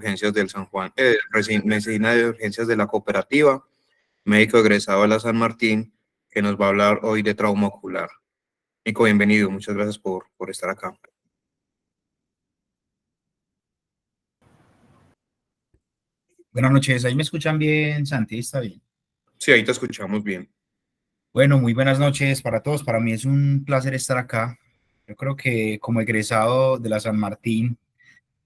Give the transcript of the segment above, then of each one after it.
Urgencias del San Juan, medicina de urgencias de la cooperativa, médico egresado de la San Martín, que nos va a hablar hoy de trauma ocular. Nico, bienvenido, muchas gracias por estar acá. Buenas noches, ¿ahí me escuchan bien, Santi? ¿Está bien? Sí, ahí te escuchamos bien. Bueno, muy buenas noches para todos. Para mí es un placer estar acá. Yo creo que como egresado de la San Martín,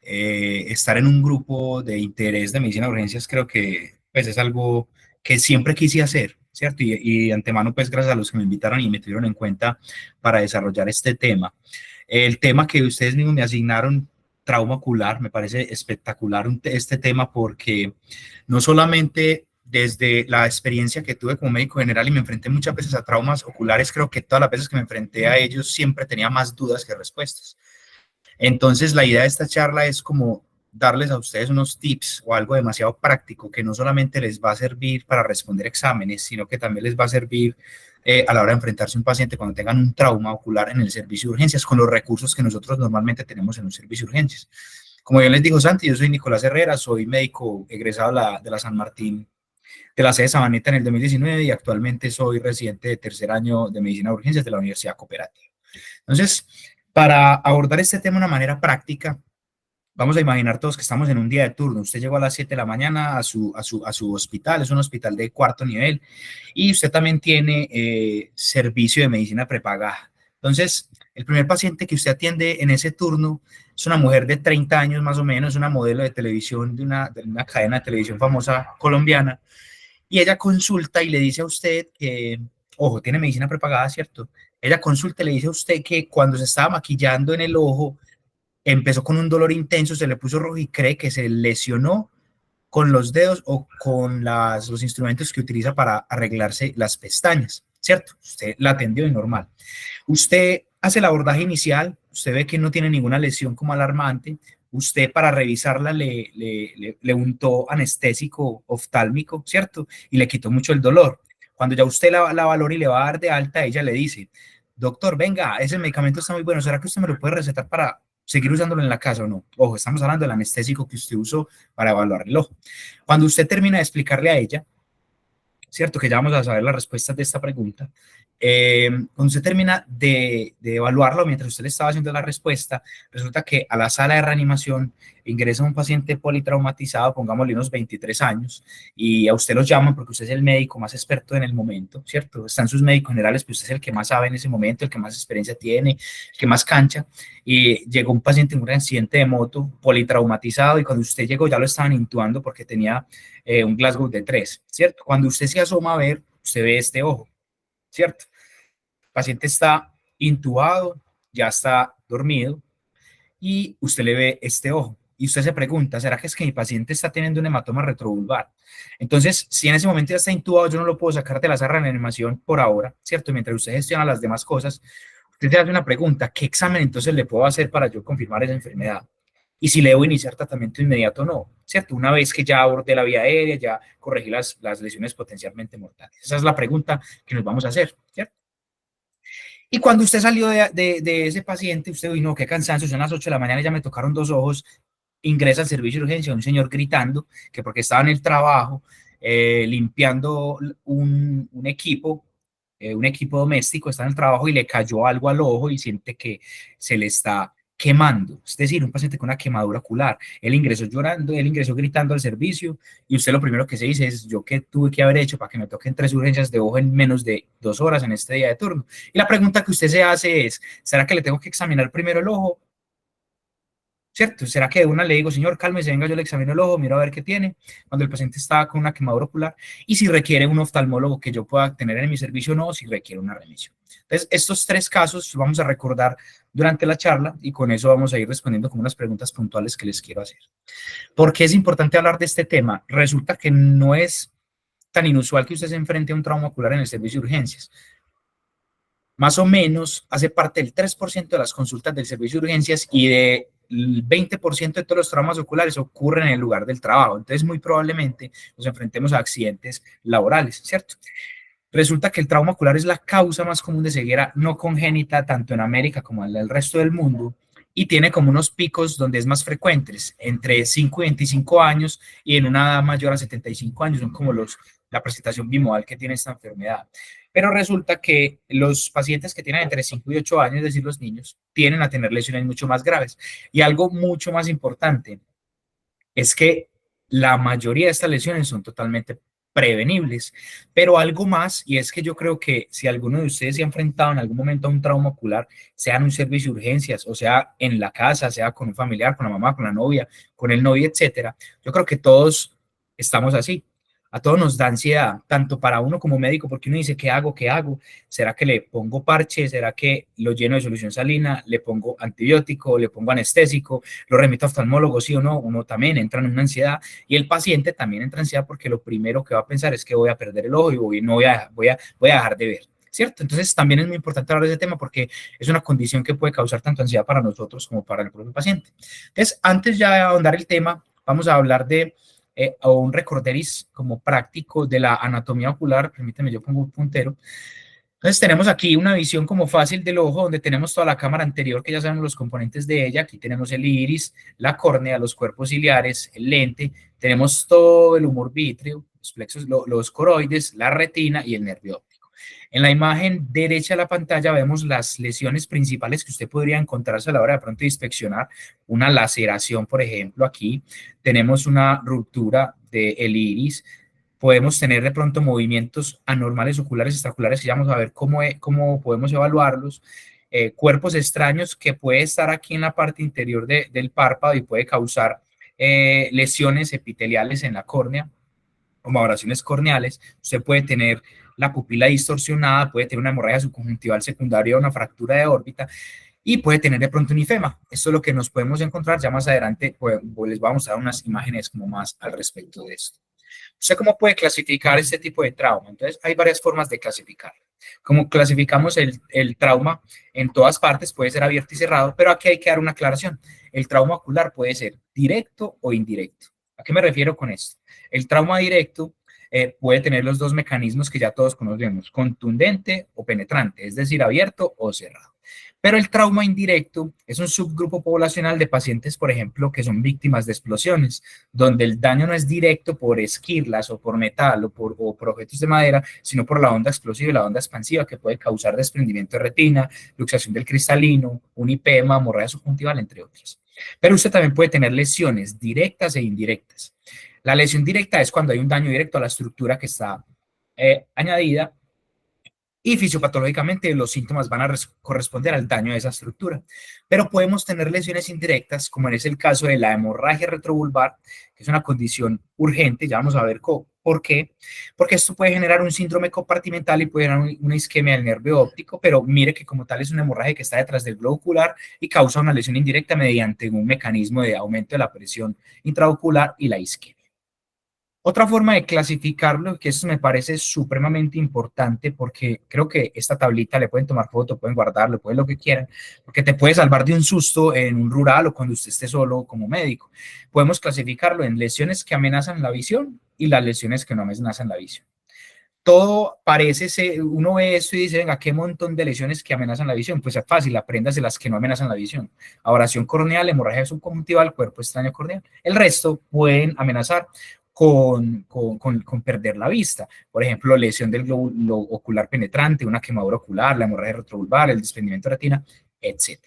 estar en un grupo de interés de medicina de urgencias creo que pues, es algo que siempre quise hacer, ¿cierto? Y de antemano, pues gracias a los que me invitaron y me tuvieron en cuenta para desarrollar este tema. El tema que ustedes mismos me asignaron, trauma ocular, me parece espectacular este tema porque no solamente desde la experiencia que tuve como médico general y me enfrenté muchas veces a traumas oculares, creo que todas las veces que me enfrenté a ellos siempre tenía más dudas que respuestas. Entonces, la idea de esta charla es como darles a ustedes unos tips o algo demasiado práctico que no solamente les va a servir para responder exámenes, sino que también les va a servir a la hora de enfrentarse a un paciente cuando tengan un trauma ocular en el servicio de urgencias con los recursos que nosotros normalmente tenemos en un servicio de urgencias. Como bien les dijo Santi, yo soy Nicolás Herrera, soy médico egresado de la San Martín, de la sede Sabaneta en el 2019 y actualmente soy residente de tercer año de medicina de urgencias de la Universidad Cooperativa. Entonces, para abordar este tema de una manera práctica, vamos a imaginar todos que estamos en un día de turno. Usted llegó a las 7 de la mañana a su hospital, es un hospital de cuarto nivel, y usted también tiene servicio de medicina prepagada. Entonces, el primer paciente que usted atiende en ese turno es una mujer de 30 años más o menos, una modelo de televisión de una cadena de televisión famosa colombiana, y ella consulta y le dice a usted que, ojo, tiene medicina prepagada, ¿cierto? Ella consulta y le dice a usted que cuando se estaba maquillando en el ojo, empezó con un dolor intenso, se le puso rojo y cree que se lesionó con los dedos o con los instrumentos que utiliza para arreglarse las pestañas, ¿cierto? Usted la atendió y normal. Usted hace el abordaje inicial, usted ve que no tiene ninguna lesión como alarmante, usted para revisarla le untó anestésico oftálmico, ¿cierto? Y le quitó mucho el dolor. Cuando ya usted la valora y le va a dar de alta, ella le dice, doctor, venga, ese medicamento está muy bueno, ¿será que usted me lo puede recetar para seguir usándolo en la casa o no? Ojo, estamos hablando del anestésico que usted usó para evaluar el ojo. Cuando usted termina de explicarle a ella, ¿cierto? Que ya vamos a saber las respuestas de esta pregunta. Cuando usted termina de evaluarlo, mientras usted le estaba haciendo la respuesta, resulta que a la sala de reanimación ingresa un paciente politraumatizado, pongámosle unos 23 años, y a usted lo llaman porque usted es el médico más experto en el momento, ¿cierto? Están sus médicos generales, pero usted es el que más sabe en ese momento, el que más experiencia tiene, el que más cancha, y llegó un paciente en un accidente de moto, politraumatizado, y cuando usted llegó ya lo estaban intubando porque tenía un Glasgow de 3, ¿cierto? Cuando usted se asoma a ver, usted ve este ojo, ¿cierto? El paciente está intubado, ya está dormido y usted le ve este ojo. Y usted se pregunta, ¿será que es que mi paciente está teniendo un hematoma retrovulvar? Entonces, si en ese momento ya está intubado, yo no lo puedo sacar de la sala de reanimación por ahora, ¿cierto? Mientras usted gestiona las demás cosas, usted se hace una pregunta, ¿qué examen entonces le puedo hacer para yo confirmar esa enfermedad? Y si le debo iniciar tratamiento inmediato o no, ¿cierto? Una vez que ya abordé la vía aérea, ya corregí las lesiones potencialmente mortales. Esa es la pregunta que nos vamos a hacer, ¿cierto? Y cuando usted salió de ese paciente, usted dijo, no, qué cansancio, son las 8 de la mañana y ya me tocaron dos ojos, ingresa al servicio de urgencia un señor gritando que porque estaba en el trabajo limpiando un equipo doméstico, está en el trabajo y le cayó algo al ojo y siente que se le está quemando, es decir, un paciente con una quemadura ocular. Él ingresó llorando, él ingresó gritando al servicio y usted lo primero que se dice es, ¿yo qué tuve que haber hecho para que me toquen 3 urgencias de ojo en menos de 2 horas en este día de turno? Y la pregunta que usted se hace es, ¿será que le tengo que examinar primero el ojo? ¿Cierto? ¿Será que de una le digo, señor, cálmese, venga, yo le examino el ojo, miro a ver qué tiene, cuando el paciente está con una quemadura ocular, y si requiere un oftalmólogo que yo pueda tener en mi servicio o no, si requiere una remisión? Entonces, estos tres casos vamos a recordar durante la charla y con eso vamos a ir respondiendo con unas preguntas puntuales que les quiero hacer. ¿Por qué es importante hablar de este tema? Resulta que no es tan inusual que usted se enfrente a un trauma ocular en el servicio de urgencias. Más o menos hace parte del 3% de las consultas del servicio de urgencias y del 20% de todos los traumas oculares ocurren en el lugar del trabajo. Entonces, muy probablemente nos enfrentemos a accidentes laborales, ¿cierto? Resulta que el trauma ocular es la causa más común de ceguera no congénita tanto en América como en el resto del mundo y tiene como unos picos donde es más frecuentes, entre 5 y 25 años y en una edad mayor a 75 años, son como la presentación bimodal que tiene esta enfermedad. Pero resulta que los pacientes que tienen entre 5 y 8 años, es decir, los niños, tienden a tener lesiones mucho más graves. Y algo mucho más importante es que la mayoría de estas lesiones son totalmente prevenibles, pero algo más, y es que yo creo que si alguno de ustedes se ha enfrentado en algún momento a un trauma ocular, sea en un servicio de urgencias, o sea en la casa, sea con un familiar, con la mamá, con la novia, con el novio, etcétera, yo creo que todos estamos así. A todos nos da ansiedad, tanto para uno como médico, porque uno dice, ¿qué hago? ¿Qué hago? ¿Será que le pongo parche? ¿Será que lo lleno de solución salina? ¿Le pongo antibiótico? ¿Le pongo anestésico? ¿Lo remito a oftalmólogo? ¿Sí o no? Uno también entra en una ansiedad y el paciente también entra en ansiedad porque lo primero que va a pensar es que voy a perder el ojo y no voy a dejar de ver. ¿Cierto? Entonces también es muy importante hablar de ese tema porque es una condición que puede causar tanto ansiedad para nosotros como para el propio paciente. Entonces, antes ya de ahondar el tema, vamos a hablar de o un recorderis como práctico de la anatomía ocular. Permíteme, yo pongo un puntero. Entonces tenemos aquí una visión como fácil del ojo, donde tenemos toda la cámara anterior, que ya sabemos los componentes de ella. Aquí tenemos el iris, la córnea, los cuerpos ciliares, el lente. Tenemos todo el humor vítreo, los plexos, los coroides, la retina y el nervio óptico. En la imagen derecha de la pantalla vemos las lesiones principales que usted podría encontrarse a la hora de pronto de inspeccionar. Una laceración, por ejemplo, aquí tenemos una ruptura del iris. Podemos tener de pronto movimientos anormales oculares, extraculares, que ya vamos a ver cómo podemos evaluarlos. Cuerpos extraños que puede estar aquí en la parte interior del párpado y puede causar lesiones epiteliales en la córnea, como abrasiones corneales. Usted puede tener la pupila distorsionada, puede tener una hemorragia subconjuntival secundaria o una fractura de órbita y puede tener de pronto un ifema. Esto es lo que nos podemos encontrar. Ya más adelante pues, les vamos a dar unas imágenes como más al respecto de esto. ¿Usted cómo puede clasificar este tipo de trauma? Entonces, hay varias formas de clasificarlo. Como clasificamos el trauma en todas partes, puede ser abierto y cerrado, pero aquí hay que dar una aclaración. El trauma ocular puede ser directo o indirecto. ¿A qué me refiero con esto? El trauma directo puede tener los dos mecanismos que ya todos conocemos, contundente o penetrante, es decir, abierto o cerrado. Pero el trauma indirecto es un subgrupo poblacional de pacientes, por ejemplo, que son víctimas de explosiones, donde el daño no es directo por esquirlas o por metal o por objetos de madera, sino por la onda explosiva y la onda expansiva que puede causar desprendimiento de retina, luxación del cristalino, un IPEMA, hemorragia subjuntival, entre otras. Pero usted también puede tener lesiones directas e indirectas. La lesión directa es cuando hay un daño directo a la estructura que está añadida y fisiopatológicamente los síntomas van a corresponder al daño de esa estructura. Pero podemos tener lesiones indirectas, como es el caso de la hemorragia retrovulvar, que es una condición urgente, ya vamos a ver por qué, porque esto puede generar un síndrome compartimental y puede generar una isquemia del nervio óptico, pero mire que como tal es una hemorragia que está detrás del globo ocular y causa una lesión indirecta mediante un mecanismo de aumento de la presión intraocular y la isquemia. Otra forma de clasificarlo, que esto me parece supremamente importante porque creo que esta tablita le pueden tomar foto, pueden guardarlo, pueden lo que quieran, porque te puede salvar de un susto en un rural o cuando usted esté solo como médico. Podemos clasificarlo en lesiones que amenazan la visión y las lesiones que no amenazan la visión. Todo parece ser, uno ve esto y dice, venga, qué montón de lesiones que amenazan la visión. Pues es fácil, aprendas de las que no amenazan la visión. Abrasión corneal, hemorragia subconjuntival, cuerpo extraño corneal. El resto pueden amenazar con perder la vista. Por ejemplo, lesión del globo ocular penetrante, una quemadura ocular, la hemorragia retrovulvar, el desprendimiento de retina, etc.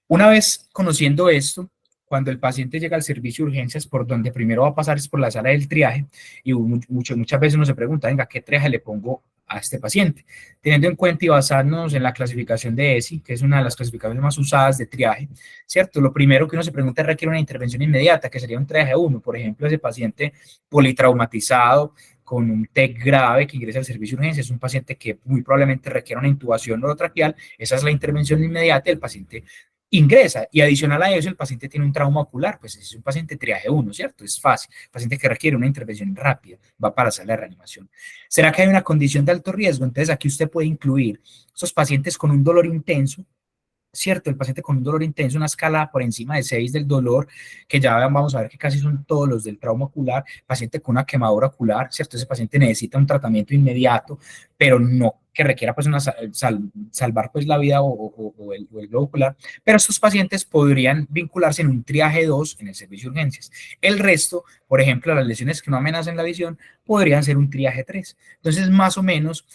Una vez conociendo esto, cuando el paciente llega al servicio de urgencias, por donde primero va a pasar es por la sala del triaje, y muchas veces uno se pregunta, venga, ¿qué triaje le pongo a este paciente? Teniendo en cuenta y basándonos en la clasificación de ESI, que es una de las clasificaciones más usadas de triaje, ¿cierto? Lo primero que uno se pregunta requiere una intervención inmediata, que sería un triaje 1, por ejemplo, ese paciente politraumatizado, con un TEC grave que ingresa al servicio de urgencias, es un paciente que muy probablemente requiera una intubación orotraqueal, esa es la intervención inmediata, el paciente ingresa y adicional a eso el paciente tiene un trauma ocular, pues es un paciente triaje 1, ¿cierto? Es fácil, paciente que requiere una intervención rápida, va para sala de reanimación. ¿Será que hay una condición de alto riesgo? Entonces aquí usted puede incluir esos pacientes con un dolor intenso, ¿cierto? El paciente con un dolor intenso, una escala por encima de 6 del dolor, que ya vamos a ver que casi son todos los del trauma ocular, paciente con una quemadura ocular, ¿cierto? Ese paciente necesita un tratamiento inmediato, pero no que requiera pues salvar pues la vida o el globo ocular, pero estos pacientes podrían vincularse en un triaje 2 en el servicio de urgencias. El resto, por ejemplo, las lesiones que no amenazan la visión, podrían ser un triaje 3. Entonces, más o menos,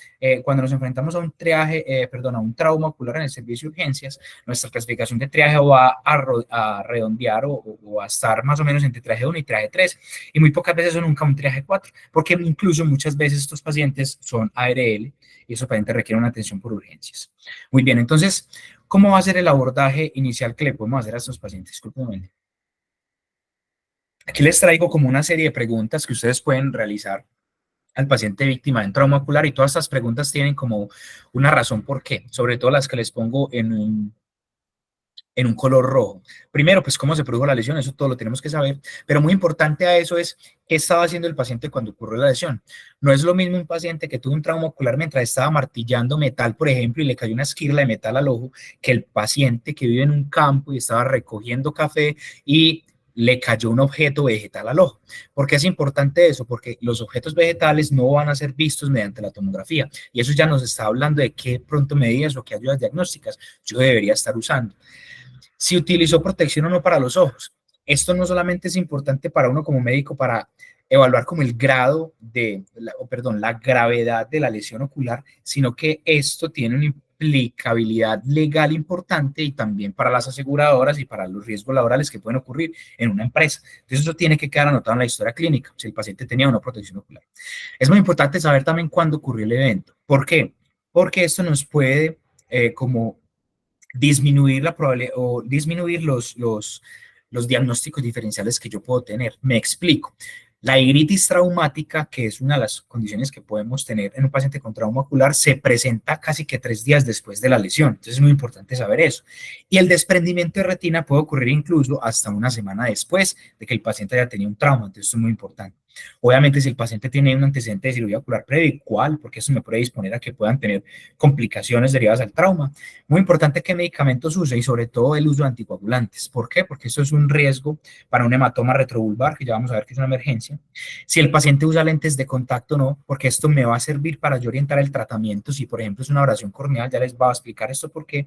cuando nos enfrentamos a un a un trauma ocular en el servicio de urgencias, nuestra clasificación de triaje va a redondear o a estar más o menos entre triaje 1 y triaje 3, y muy pocas veces o nunca un triaje 4, porque incluso muchas veces estos pacientes son ARL y esos pacientes requieren una atención por urgencias. Muy bien, entonces, ¿cómo va a ser el abordaje inicial que le podemos hacer a estos pacientes? Disculpen. Aquí les traigo como una serie de preguntas que ustedes pueden realizar al paciente víctima de un trauma ocular, y todas estas preguntas tienen como una razón por qué, sobre todo las que les pongo en un color rojo. Primero, pues cómo se produjo la lesión, eso todo lo tenemos que saber, pero muy importante a eso es qué estaba haciendo el paciente cuando ocurrió la lesión. No es lo mismo un paciente que tuvo un trauma ocular mientras estaba martillando metal, por ejemplo, y le cayó una esquirla de metal al ojo, que el paciente que vive en un campo y estaba recogiendo café y le cayó un objeto vegetal al ojo. ¿Por qué es importante eso? Porque los objetos vegetales no van a ser vistos mediante la tomografía, y eso ya nos está hablando de qué pronto medidas o qué ayudas diagnósticas yo debería estar usando. Si utilizó protección o no para los ojos. Esto no solamente es importante para uno como médico para evaluar como el grado la gravedad de la lesión ocular, sino que esto tiene una implicabilidad legal importante y también para las aseguradoras y para los riesgos laborales que pueden ocurrir en una empresa. Entonces eso tiene que quedar anotado en la historia clínica, si el paciente tenía o no protección ocular. Es muy importante saber también cuándo ocurrió el evento. ¿Por qué? Porque esto nos puede como disminuir la probabilidad o disminuir los diagnósticos diferenciales que yo puedo tener. Me explico. La iritis traumática, que es una de las condiciones que podemos tener en un paciente con trauma ocular, se presenta casi que 3 días después de la lesión. Entonces es muy importante saber eso. Y el desprendimiento de retina puede ocurrir incluso hasta una semana después de que el paciente haya tenido un trauma. Entonces esto es muy importante. Obviamente, si el paciente tiene un antecedente de cirugía ocular previo, ¿cuál? Porque eso me puede disponer a que puedan tener complicaciones derivadas al trauma. Muy importante qué medicamentos use y sobre todo el uso de anticoagulantes. ¿Por qué? Porque eso es un riesgo para un hematoma retrovulvar, que ya vamos a ver que es una emergencia. Si el paciente usa lentes de contacto, no, porque esto me va a servir para yo orientar el tratamiento. Si, por ejemplo, es una abrasión corneal, ya les voy a explicar esto porque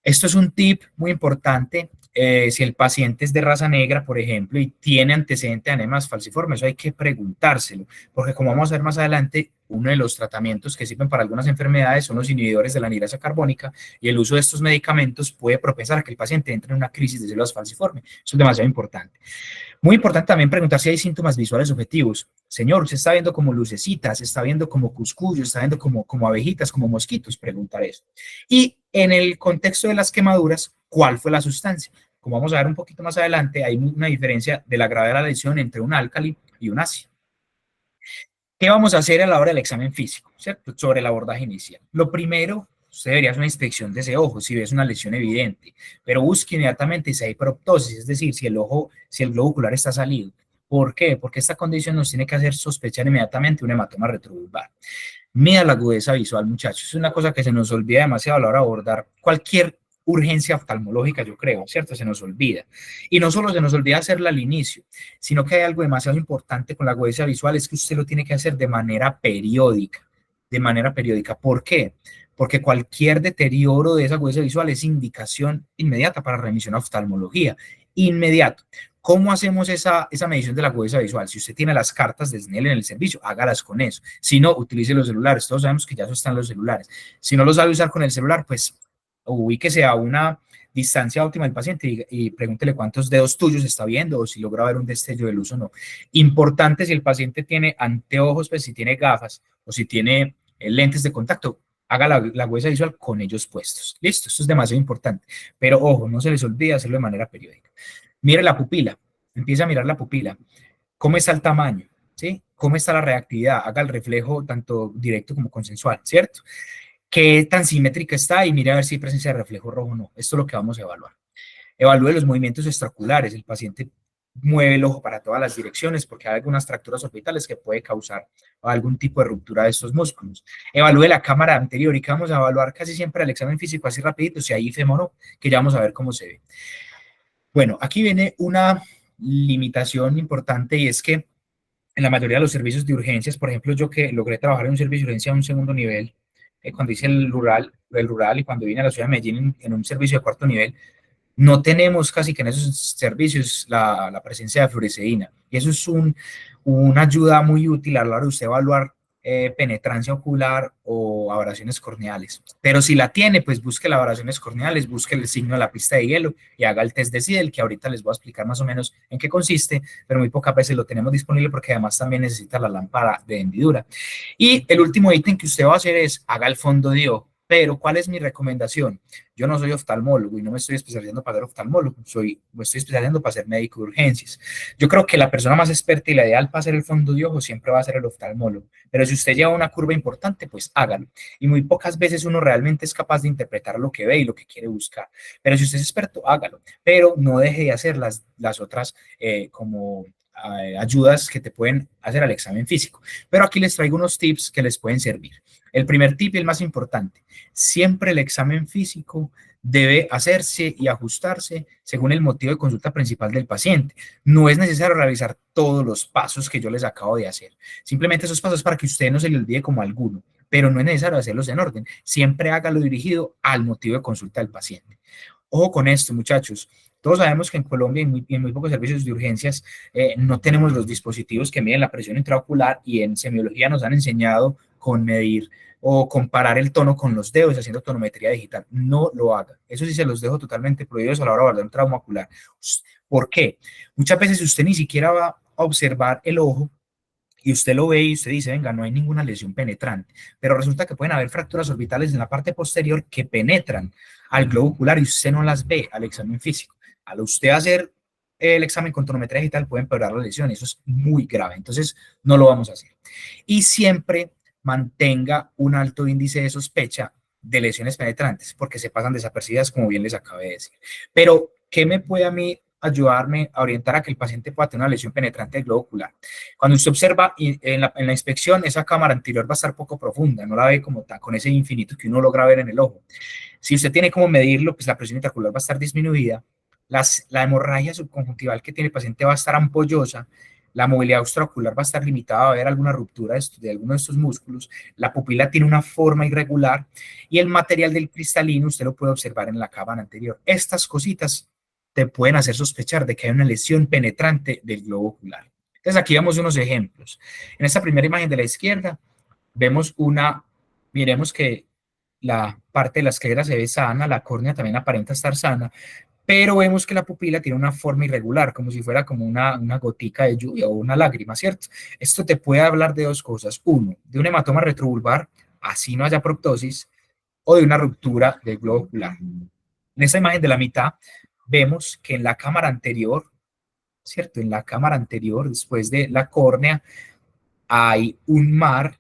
esto es un tip muy importante. Si el paciente es de raza negra, por ejemplo, y tiene antecedente de anemas falciformes, eso hay que preguntárselo, porque como vamos a ver más adelante, uno de los tratamientos que sirven para algunas enfermedades son los inhibidores de la anhidrasa carbónica, y el uso de estos medicamentos puede propensar a que el paciente entre en una crisis de células falciformes. Eso es demasiado importante. Muy importante también preguntar si hay síntomas visuales objetivos. Señor, usted está viendo como lucecitas, está viendo como cuscuyos, está viendo como abejitas, como mosquitos, preguntar eso. Y en el contexto de las quemaduras, ¿cuál fue la sustancia? Como vamos a ver un poquito más adelante, hay una diferencia de la gravedad de la lesión entre un álcali y un ácido. ¿Qué vamos a hacer a la hora del examen físico? ¿Cierto? Sobre el abordaje inicial. Lo primero, usted debería hacer una inspección de ese ojo, si ves una lesión evidente, pero busque inmediatamente si hay proptosis, es decir, si el globo ocular está salido. ¿Por qué? Porque esta condición nos tiene que hacer sospechar inmediatamente un hematoma retrovulvar. Mida la agudeza visual, muchachos. Es una cosa que se nos olvida demasiado a la hora de abordar cualquier urgencia oftalmológica, yo creo, ¿cierto? Se nos olvida. Y no solo se nos olvida hacerla al inicio, sino que hay algo demasiado importante con la agudeza visual, es que usted lo tiene que hacer de manera periódica, de manera periódica. ¿Por qué? Porque cualquier deterioro de esa agudeza visual es indicación inmediata para remisión a oftalmología. Inmediato. ¿Cómo hacemos esa medición de la agudeza visual? Si usted tiene las cartas de Snell en el servicio, hágalas con eso. Si no, utilice los celulares. Todos sabemos que ya eso están en los celulares. Si no lo sabe usar con el celular, pues ubíquese a una distancia óptima del paciente y pregúntele cuántos dedos tuyos está viendo o si logra ver un destello de luz o no. Importante si el paciente tiene anteojos, pues si tiene gafas o si tiene lentes de contacto, haga la huella visual con ellos puestos. Listo, esto es demasiado importante. Pero ojo, no se les olvide hacerlo de manera periódica. Mire la pupila, empieza a mirar la pupila. ¿Cómo está el tamaño? ¿Sí? ¿Cómo está la reactividad? Haga el reflejo tanto directo como consensual, ¿cierto? ¿Qué tan simétrica está? Y mire a ver si hay presencia de reflejo rojo o no. Esto es lo que vamos a evaluar. Evalúe los movimientos extraoculares. El paciente mueve el ojo para todas las direcciones porque hay algunas fracturas orbitales que puede causar algún tipo de ruptura de estos músculos. Evalúe la cámara anterior y que vamos a evaluar casi siempre el examen físico así rapidito, si hay IFEM o no, que ya vamos a ver cómo se ve. Bueno, aquí viene una limitación importante y es que en la mayoría de los servicios de urgencias, por ejemplo, yo que logré trabajar en un servicio de urgencia a un segundo nivel, cuando hice el rural y cuando vine a la ciudad de Medellín en un servicio de cuarto nivel, no tenemos casi que en esos servicios la presencia de fluoresceína. Y eso es una ayuda muy útil a la hora de usted evaluar penetrancia ocular o abrasión corneales. Pero si la tiene, pues busque las abrasiones corneales, busque el signo de la pista de hielo y haga el test de Siedel, que ahorita les voy a explicar más o menos en qué consiste, pero muy pocas veces lo tenemos disponible porque además también necesita la lámpara de hendidura. Y el último ítem que usted va a hacer es haga el fondo de ojo. Pero, ¿cuál es mi recomendación? Yo no soy oftalmólogo y no me estoy especializando para ser oftalmólogo, me estoy especializando para ser médico de urgencias. Yo creo que la persona más experta y la ideal para hacer el fondo de ojo siempre va a ser el oftalmólogo, pero si usted lleva una curva importante, pues hágalo. Y muy pocas veces uno realmente es capaz de interpretar lo que ve y lo que quiere buscar. Pero si usted es experto, hágalo, pero no deje de hacer las otras ayudas que te pueden hacer al examen físico. Pero aquí les traigo unos tips que les pueden servir. El primer tip y el más importante, siempre el examen físico debe hacerse y ajustarse según el motivo de consulta principal del paciente. No es necesario realizar todos los pasos que yo les acabo de hacer. Simplemente esos pasos para que usted no se le olvide como alguno, pero no es necesario hacerlos en orden. Siempre hágalo dirigido al motivo de consulta del paciente. Ojo con esto, muchachos. Todos sabemos que en Colombia en muy pocos servicios de urgencias no tenemos los dispositivos que miden la presión intraocular y en semiología nos han enseñado con medir o comparar el tono con los dedos haciendo tonometría digital. No lo haga. Eso sí se los dejo totalmente prohibidos a la hora de abordar un trauma ocular. ¿Por qué? Muchas veces usted ni siquiera va a observar el ojo y usted lo ve y usted dice, venga, no hay ninguna lesión penetrante, pero resulta que pueden haber fracturas orbitales en la parte posterior que penetran al globo ocular y usted no las ve al examen físico. Al usted hacer el examen con tonometría digital puede empeorar la lesión y eso es muy grave, entonces no lo vamos a hacer. Y siempre mantenga un alto índice de sospecha de lesiones penetrantes, porque se pasan desapercibidas, como bien les acabé de decir. Pero, ¿qué me puede a mí ayudarme a orientar a que el paciente pueda tener una lesión penetrante del globo ocular? Cuando usted observa en la inspección, esa cámara anterior va a estar poco profunda, no la ve como con ese infinito que uno logra ver en el ojo. Si usted tiene como medirlo, pues la presión intraocular va a estar disminuida, la hemorragia subconjuntival que tiene el paciente va a estar ampollosa, la movilidad extraocular va a estar limitada, va a haber alguna ruptura de alguno de estos músculos, la pupila tiene una forma irregular y el material del cristalino usted lo puede observar en la cámara anterior. Estas cositas te pueden hacer sospechar de que hay una lesión penetrante del globo ocular. Entonces aquí vemos unos ejemplos. En esta primera imagen de la izquierda vemos miremos que la parte de la esclera se ve sana, la córnea también aparenta estar sana, pero vemos que la pupila tiene una forma irregular, como si fuera como una gotica de lluvia o una lágrima, ¿cierto? Esto te puede hablar de dos cosas. Uno, de un hematoma retrovulvar, así no haya proptosis, o de una ruptura del globo ocular. En esta imagen de la mitad, vemos que en la cámara anterior, ¿cierto? En la cámara anterior, después de la córnea, hay un mar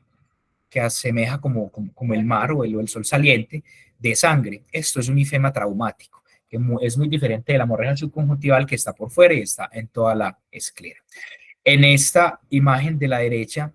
que asemeja como el mar o el sol saliente de sangre. Esto es un ifema traumático, que es muy diferente de la hemorragia subconjuntival que está por fuera y está en toda la esclera. En esta imagen de la derecha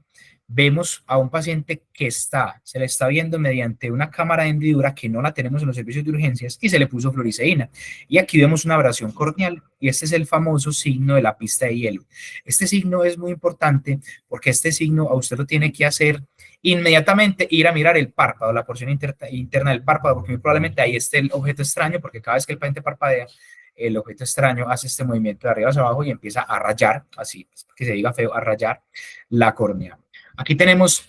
vemos a un paciente que se le está viendo mediante una cámara de hendidura que no la tenemos en los servicios de urgencias y se le puso fluoresceína. Y aquí vemos una abrasión corneal y este es el famoso signo de la pista de hielo. Este signo es muy importante porque este signo a usted lo tiene que hacer inmediatamente, ir a mirar el párpado, la porción interna del párpado, porque muy probablemente ahí esté el objeto extraño, porque cada vez que el paciente parpadea, el objeto extraño hace este movimiento de arriba hacia abajo y empieza a rayar, así que se diga feo, a rayar la córnea. Aquí tenemos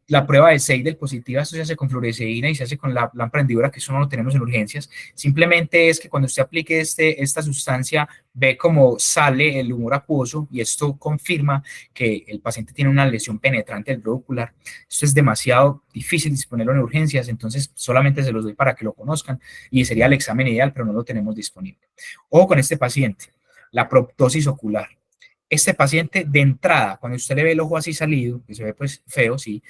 la prueba de Seidel positiva, esto se hace con fluoresceína y se hace con la lámpara hendidura, que eso no lo tenemos en urgencias. Simplemente es que cuando usted aplique esta sustancia, ve cómo sale el humor acuoso y esto confirma que el paciente tiene una lesión penetrante del globo ocular. Esto es demasiado difícil disponerlo en urgencias, entonces solamente se los doy para que lo conozcan y sería el examen ideal, pero no lo tenemos disponible. Ojo con este paciente, la proptosis ocular. Este paciente de entrada, cuando usted le ve el ojo así salido, que se ve pues feo, sí,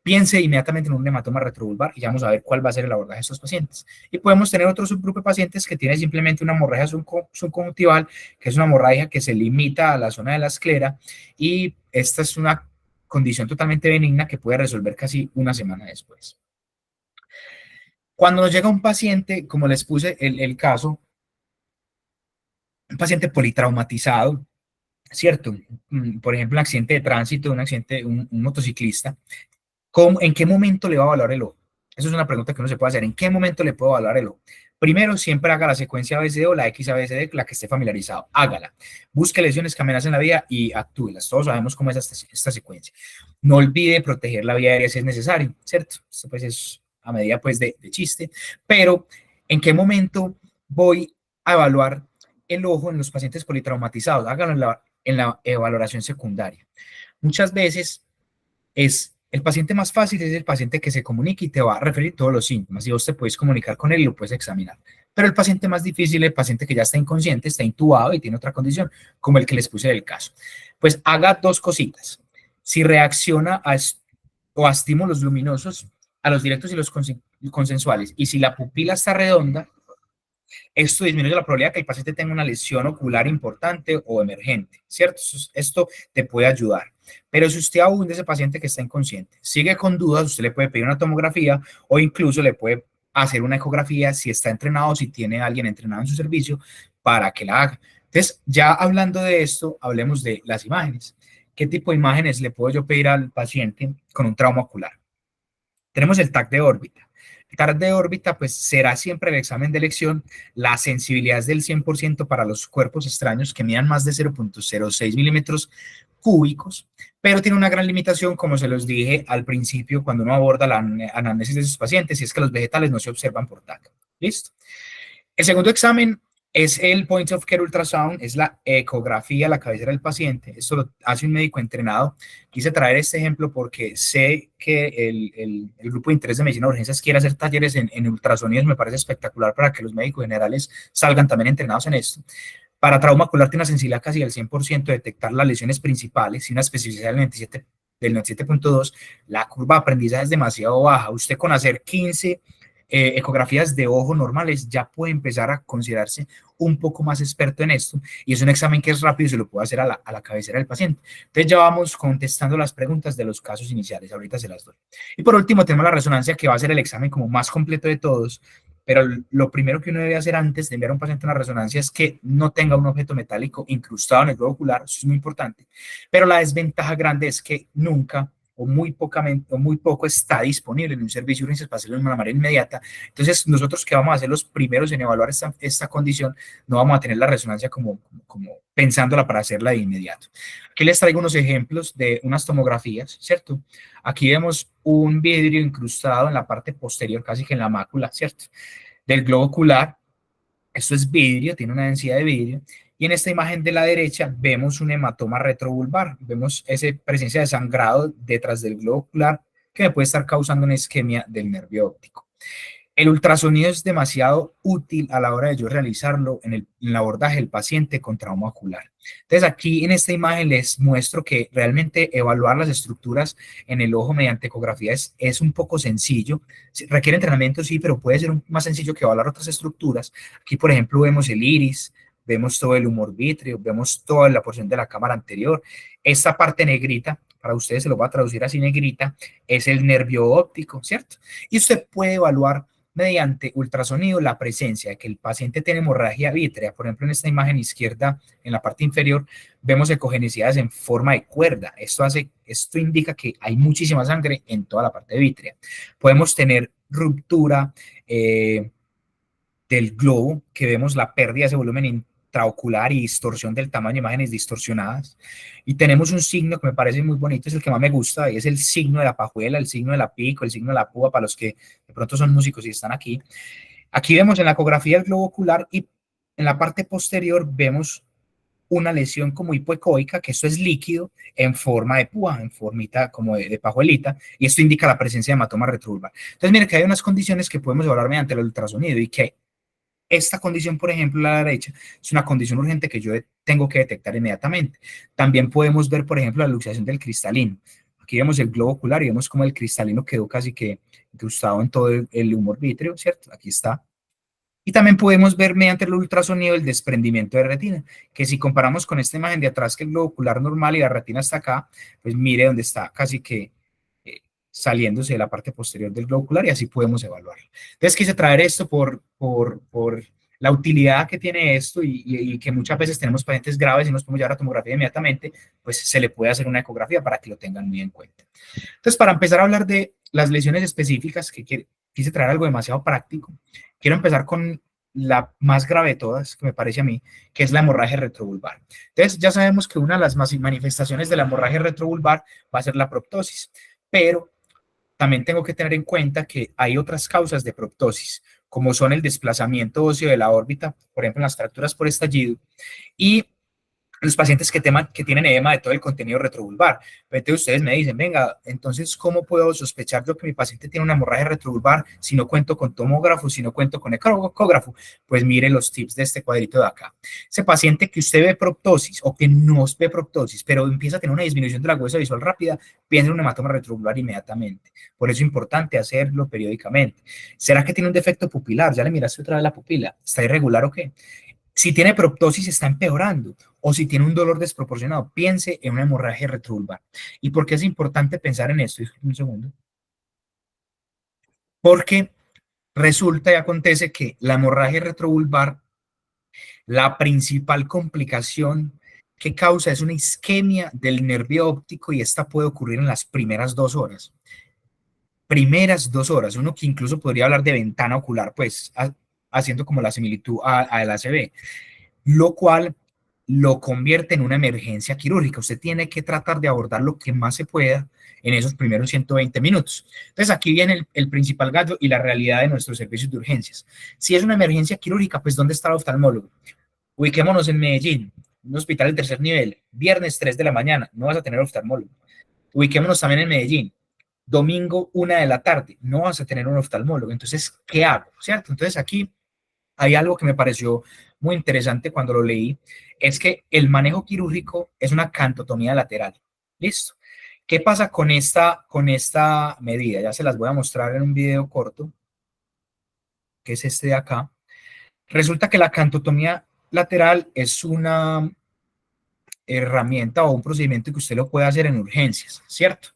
piense inmediatamente en un hematoma retrovulvar y ya vamos a ver cuál va a ser el abordaje de estos pacientes. Y podemos tener otro subgrupo de pacientes que tiene simplemente una hemorragia subconjuntival, que es una hemorragia que se limita a la zona de la esclera y esta es una condición totalmente benigna que puede resolver casi una semana después. Cuando nos llega un paciente, como les puse el caso, un paciente politraumatizado, ¿cierto? Por ejemplo, un accidente de tránsito, un motociclista, ¿en qué momento le va a evaluar el ojo? Eso es una pregunta que uno se puede hacer. ¿En qué momento le puedo evaluar el ojo? Primero, siempre haga la secuencia ABCD o la XABCD, la que esté familiarizado. Hágala. Busque lesiones que amenacen la vida y actúelas. Todos sabemos cómo es esta secuencia. No olvide proteger la vía aérea si es necesario, ¿cierto? Esto pues es a medida pues de chiste. Pero, ¿en qué momento voy a evaluar el ojo en los pacientes politraumatizados? Hágalo en la valoración secundaria. Muchas veces es el paciente más fácil, es el paciente que se comunica y te va a referir todos los síntomas y vos te puedes comunicar con él y lo puedes examinar. Pero el paciente más difícil, el paciente que ya está inconsciente, está intubado y tiene otra condición, como el que les puse del caso. Pues haga dos cositas. Si reacciona o a estímulos luminosos, a los directos y los consensuales, y si la pupila está redonda, esto disminuye la probabilidad de que el paciente tenga una lesión ocular importante o emergente, ¿cierto? Esto te puede ayudar. Pero si usted aún de ese paciente que está inconsciente sigue con dudas, usted le puede pedir una tomografía o incluso le puede hacer una ecografía si está entrenado, si tiene alguien entrenado en su servicio para que la haga. Entonces, ya hablando de esto, hablemos de las imágenes. ¿Qué tipo de imágenes le puedo yo pedir al paciente con un trauma ocular? Tenemos el TAC de órbita. El TAC de órbita, pues será siempre el examen de elección. La sensibilidad es del 100% para los cuerpos extraños que midan más de 0.06 milímetros cúbicos, pero tiene una gran limitación, como se los dije al principio, cuando uno aborda la anamnesis de sus pacientes, y es que los vegetales no se observan por TAC. ¿Listo? El segundo examen es el Point of Care Ultrasound, es la ecografía, la cabecera del paciente. Esto lo hace un médico entrenado. Quise traer este ejemplo porque sé que el grupo de interés de medicina de urgencias quiere hacer talleres en ultrasonidos. Me parece espectacular para que los médicos generales salgan también entrenados en esto. Para trauma ocular tiene una sensibilidad casi del 100% de detectar las lesiones principales y una especificidad del 97.2. La curva de aprendizaje es demasiado baja. Usted con hacer 15 ecografías de ojo normales ya puede empezar a considerarse un poco más experto en esto, y es un examen que es rápido y se lo puede hacer a la cabecera del paciente. Entonces ya vamos contestando las preguntas de los casos iniciales, ahorita se las doy. Y por último tenemos la resonancia, que va a ser el examen como más completo de todos, pero lo primero que uno debe hacer antes de enviar a un paciente a una resonancia es que no tenga un objeto metálico incrustado en el globo ocular. Eso es muy importante, pero la desventaja grande es que nunca o muy poco está disponible en un servicio de urgencias espacial de una manera inmediata. Entonces, nosotros que vamos a ser los primeros en evaluar esta condición, no vamos a tener la resonancia como pensándola para hacerla de inmediato. Aquí les traigo unos ejemplos de unas tomografías, ¿cierto? Aquí vemos un vidrio incrustado en la parte posterior, casi que en la mácula, ¿cierto? Del globo ocular. Esto es vidrio, tiene una densidad de vidrio. Y en esta imagen de la derecha vemos un hematoma retrovulvar. Vemos esa presencia de sangrado detrás del globo ocular que me puede estar causando una isquemia del nervio óptico. El ultrasonido es demasiado útil a la hora de yo realizarlo en el abordaje del paciente con trauma ocular. Entonces aquí en esta imagen les muestro que realmente evaluar las estructuras en el ojo mediante ecografía es un poco sencillo. Requiere entrenamiento, sí, pero puede ser más sencillo que evaluar otras estructuras. Aquí, por ejemplo, vemos el iris, vemos todo el humor vítreo, vemos toda la porción de la cámara anterior. Esta parte negrita, para ustedes se lo voy a traducir así negrita, es el nervio óptico, ¿cierto? Y usted puede evaluar mediante ultrasonido la presencia de que el paciente tiene hemorragia vítrea. Por ejemplo, en esta imagen izquierda, en la parte inferior, vemos ecogenicidades en forma de cuerda. Esto indica que hay muchísima sangre en toda la parte vítrea. Podemos tener ruptura del globo, que vemos la pérdida de ese volumen intraocular y distorsión del tamaño, imágenes distorsionadas. Y tenemos un signo que me parece muy bonito, es el que más me gusta, y es el signo de la pajuela, el signo de la pico, el signo de la púa, para los que de pronto son músicos y están aquí. Aquí vemos en la ecografía el globo ocular y en la parte posterior vemos una lesión como hipoecoica, que esto es líquido en forma de púa, en formita como de pajuelita, y esto indica la presencia de hematoma retrovulvar. Entonces, miren que hay unas condiciones que podemos evaluar mediante el ultrasonido y que esta condición, por ejemplo, a la derecha, es una condición urgente que yo tengo que detectar inmediatamente. También podemos ver, por ejemplo, la luxación del cristalino. Aquí vemos el globo ocular y vemos cómo el cristalino quedó casi que incrustado en todo el humor vítreo, ¿cierto? Aquí está. Y también podemos ver mediante el ultrasonido el desprendimiento de retina, que si comparamos con esta imagen de atrás, que el globo ocular normal y la retina está acá, pues mire dónde está casi que saliéndose de la parte posterior del globo ocular, y así podemos evaluarlo. Entonces quise traer esto por la utilidad que tiene esto y que muchas veces tenemos pacientes graves y nos podemos llevar a tomografía inmediatamente, pues se le puede hacer una ecografía para que lo tengan muy en cuenta. Entonces, para empezar a hablar de las lesiones específicas que quise traer algo demasiado práctico. Quiero empezar con la más grave de todas, que me parece a mí, que es la hemorragia retrovulvar. Entonces, ya sabemos que una de las manifestaciones de la hemorragia retrovulvar va a ser la proptosis, pero también tengo que tener en cuenta que hay otras causas de proptosis, como son el desplazamiento óseo de la órbita, por ejemplo, en las fracturas por estallido, y los pacientes que tienen edema de todo el contenido retrovulvar. Entonces ustedes me dicen, venga, entonces, ¿cómo puedo sospechar yo que mi paciente tiene una hemorragia retrovulvar si no cuento con tomógrafo, si no cuento con ecógrafo? Pues mire los tips de este cuadrito de acá. Ese paciente que usted ve proptosis o que no ve proptosis, pero empieza a tener una disminución de la agudeza visual rápida, piensa en un hematoma retrovulvar inmediatamente. Por eso es importante hacerlo periódicamente. ¿Será que tiene un defecto pupilar? ¿Ya le miraste otra vez la pupila? ¿Está irregular o qué? Si tiene proptosis, está empeorando. O si tiene un dolor desproporcionado, piense en una hemorragia retrovulvar. ¿Y por qué es importante pensar en esto? Un segundo. Porque resulta y acontece que la hemorragia retrovulvar, la principal complicación que causa es una isquemia del nervio óptico y esta puede ocurrir en las primeras 2 horas. Primeras 2 horas, uno que incluso podría hablar de ventana ocular, pues haciendo como la similitud al ACV, lo cual lo convierte en una emergencia quirúrgica. Usted tiene que tratar de abordar lo que más se pueda en esos primeros 120 minutos. Entonces, aquí viene el principal gallo y la realidad de nuestros servicios de urgencias. Si es una emergencia quirúrgica, pues ¿dónde está el oftalmólogo? Ubiquémonos en Medellín, un hospital de tercer nivel, viernes 3 de la mañana, no vas a tener oftalmólogo. Ubiquémonos también en Medellín, domingo 1 de la tarde, no vas a tener un oftalmólogo. Entonces, ¿qué hago? ¿Cierto? Entonces, aquí hay algo que me pareció muy interesante cuando lo leí, es que el manejo quirúrgico es una cantotomía lateral. ¿Listo? ¿Qué pasa con esta medida? Ya se las voy a mostrar en un video corto, que es este de acá. Resulta que la cantotomía lateral es una herramienta o un procedimiento que usted lo puede hacer en urgencias, ¿cierto?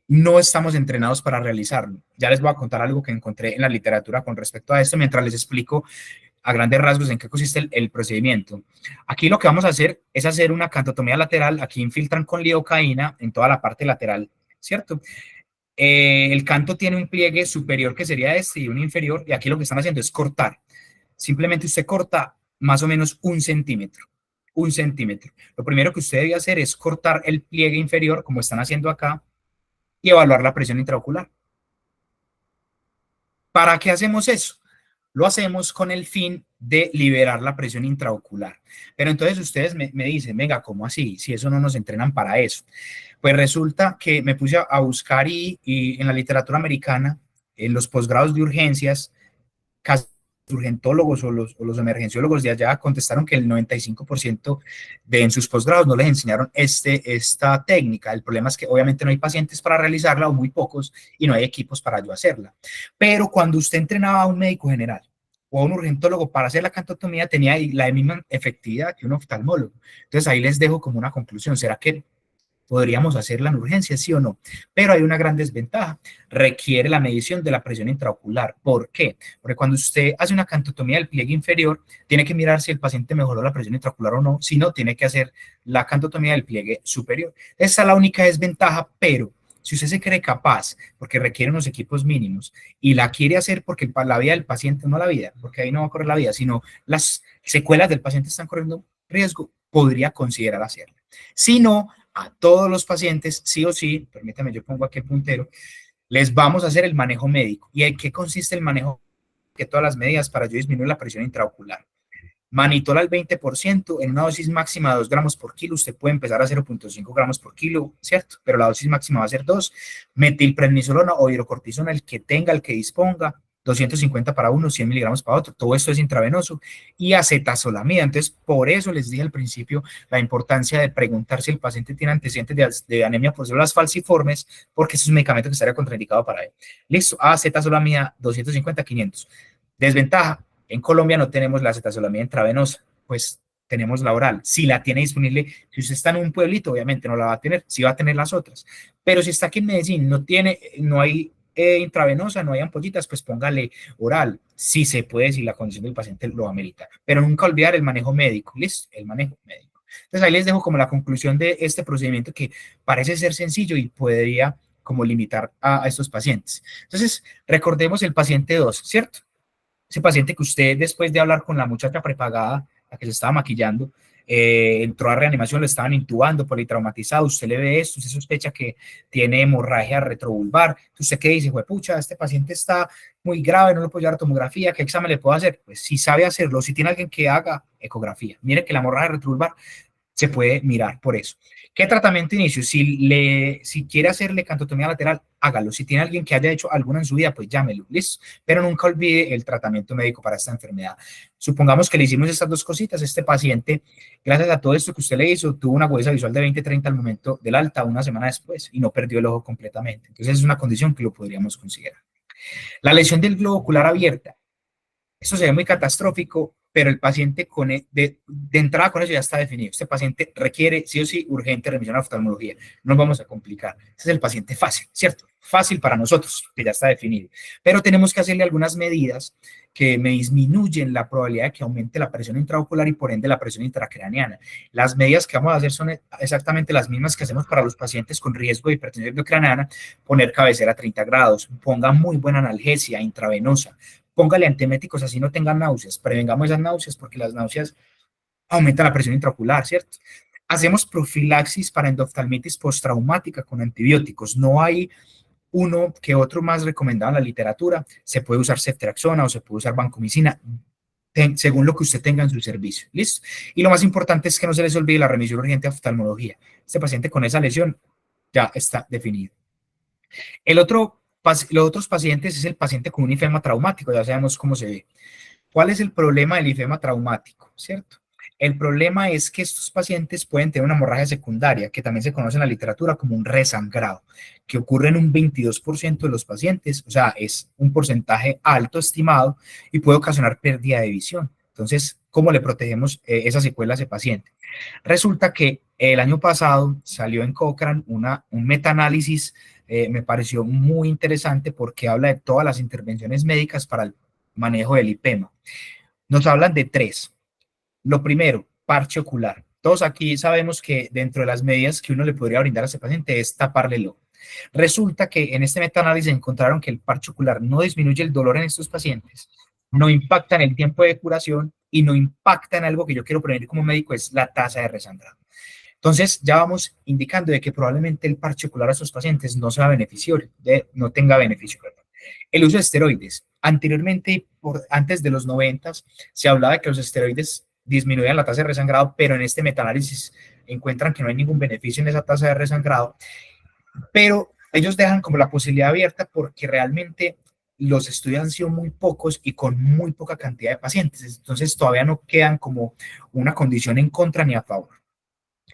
No estamos entrenados para realizarlo. Ya les voy a contar algo que encontré en la literatura con respecto a esto mientras les explico a grandes rasgos en qué consiste el procedimiento. Aquí lo que vamos a hacer es hacer una cantotomía lateral. Aquí infiltran con lidocaína en toda la parte lateral, ¿cierto? El canto tiene un pliegue superior que sería este y un inferior, y aquí lo que están haciendo es cortar. Simplemente usted corta más o menos 1 centímetro. 1 centímetro. Lo primero que usted debe hacer es cortar el pliegue inferior, como están haciendo acá, y evaluar la presión intraocular. ¿Para qué hacemos eso? Lo hacemos con el fin de liberar la presión intraocular. Pero entonces ustedes me dicen, venga, ¿cómo así? Si eso no nos entrenan para eso. Pues resulta que me puse a buscar y en la literatura americana, en los posgrados de urgencias, casi urgentólogos o los emergenciólogos de allá contestaron que el 95% de en sus posgrados no les enseñaron esta técnica. El problema es que obviamente no hay pacientes para realizarla o muy pocos y no hay equipos para yo hacerla. Pero cuando usted entrenaba a un médico general o a un urgentólogo para hacer la cantotomía, tenía la misma efectividad que un oftalmólogo. Entonces ahí les dejo como una conclusión. ¿Será que podríamos hacerla en urgencia, sí o no? Pero hay una gran desventaja. Requiere la medición de la presión intraocular. ¿Por qué? Porque cuando usted hace una cantotomía del pliegue inferior, tiene que mirar si el paciente mejoró la presión intraocular o no. Si no, tiene que hacer la cantotomía del pliegue superior. Esa es la única desventaja, pero si usted se cree capaz, porque requiere unos equipos mínimos, y la quiere hacer porque la vida del paciente, no la vida, porque ahí no va a correr la vida, sino las secuelas del paciente están corriendo riesgo, podría considerar hacerla. Si no, a todos los pacientes, sí o sí, permítame, yo pongo aquí el puntero, les vamos a hacer el manejo médico. ¿Y en qué consiste el manejo? Que todas las medidas para yo disminuir la presión intraocular. Manitol al 20%, en una dosis máxima de 2 gramos por kilo, usted puede empezar a 0,5 gramos por kilo, ¿cierto? Pero la dosis máxima va a ser 2. Metilprednisolona o hidrocortisona, el que tenga, el que disponga, 250 para uno, 100 miligramos para otro, todo esto es intravenoso, y acetazolamida. Entonces, por eso les dije al principio la importancia de preguntar si el paciente tiene antecedentes de anemia por células falciformes, porque ese es un medicamento que estaría contraindicado para él. Listo, acetazolamida, 250, 500. Desventaja, en Colombia no tenemos la acetazolamida intravenosa, pues tenemos la oral. Si la tiene disponible, si usted está en un pueblito, obviamente no la va a tener, sí va a tener las otras. Pero si está aquí en Medellín, no hay intravenosa, no hay ampollitas, pues póngale oral. Si se puede, si la condición del paciente lo amerita. Pero nunca olvidar el manejo médico, ¿listo? El manejo médico. Entonces ahí les dejo como la conclusión de este procedimiento que parece ser sencillo y podría como limitar a estos pacientes. Entonces, recordemos el paciente 2, ¿cierto? Ese paciente que usted, después de hablar con la muchacha prepagada, la que se estaba maquillando, entró a reanimación, lo estaban intubando, politraumatizado, usted le ve esto, usted sospecha que tiene hemorragia retrovulvar, usted qué dice, pucha, este paciente está muy grave, no le puedo llevar a tomografía, ¿qué examen le puedo hacer? Pues si sabe hacerlo, si tiene alguien que haga ecografía, mire que la hemorragia retrovulvar se puede mirar por eso. ¿Qué tratamiento inicio? Si quiere hacerle cantotomía lateral, hágalo. Si tiene alguien que haya hecho alguna en su vida, pues llámelo, listo. Pero nunca olvide el tratamiento médico para esta enfermedad. Supongamos que le hicimos estas dos cositas. Este paciente, gracias a todo esto que usted le hizo, tuvo una agudeza visual de 20-30 al momento del alta, una semana después, y no perdió el ojo completamente. Entonces es una condición que lo podríamos considerar. La lesión del globo ocular abierta. Esto se ve muy catastrófico, pero el paciente de entrada con eso ya está definido. Este paciente requiere sí o sí urgente remisión a oftalmología. No nos vamos a complicar. Este es el paciente fácil, ¿cierto? Fácil para nosotros, que ya está definido. Pero tenemos que hacerle algunas medidas que me disminuyen la probabilidad de que aumente la presión intraocular y por ende la presión intracraneana. Las medidas que vamos a hacer son exactamente las mismas que hacemos para los pacientes con riesgo de hipertensión intracraneana: poner cabecera a 30 grados, ponga muy buena analgesia intravenosa, póngale antieméticos así no tengan náuseas, prevengamos esas náuseas porque las náuseas aumentan la presión intraocular, ¿cierto? Hacemos profilaxis para endoftalmitis postraumática con antibióticos. No hay uno que otro más recomendado en la literatura. Se puede usar ceftriaxona o se puede usar vancomicina, según lo que usted tenga en su servicio. ¿Listo? Y lo más importante es que no se les olvide la remisión urgente a oftalmología. Este paciente con esa lesión ya está definido. Los otros pacientes es el paciente con un ifema traumático, ya sabemos cómo se ve. ¿Cuál es el problema del ifema traumático? ¿Cierto? El problema es que estos pacientes pueden tener una hemorragia secundaria, que también se conoce en la literatura como un resangrado, que ocurre en un 22% de los pacientes, o sea, es un porcentaje alto estimado y puede ocasionar pérdida de visión. Entonces, ¿cómo le protegemos esa secuela a ese paciente? Resulta que el año pasado salió en Cochrane un metaanálisis, me pareció muy interesante porque habla de todas las intervenciones médicas para el manejo del IPEMA. Nos hablan de tres. Lo primero, parche ocular. Todos aquí sabemos que dentro de las medidas que uno le podría brindar a ese paciente es taparle el ojo. Resulta que en este metaanálisis encontraron que el parche ocular no disminuye el dolor en estos pacientes, no impacta en el tiempo de curación y no impacta en algo que yo quiero prevenir como médico, es la tasa de resangrado. Entonces ya vamos indicando de que probablemente el parche ocular a estos pacientes no sea beneficioso, no tenga beneficio. El uso de esteroides. Anteriormente, antes de los 90, se hablaba de que los esteroides disminuían la tasa de resangrado, pero en este metaanálisis encuentran que no hay ningún beneficio en esa tasa de resangrado, pero ellos dejan como la posibilidad abierta porque realmente los estudios han sido muy pocos y con muy poca cantidad de pacientes, entonces todavía no quedan como una condición en contra ni a favor.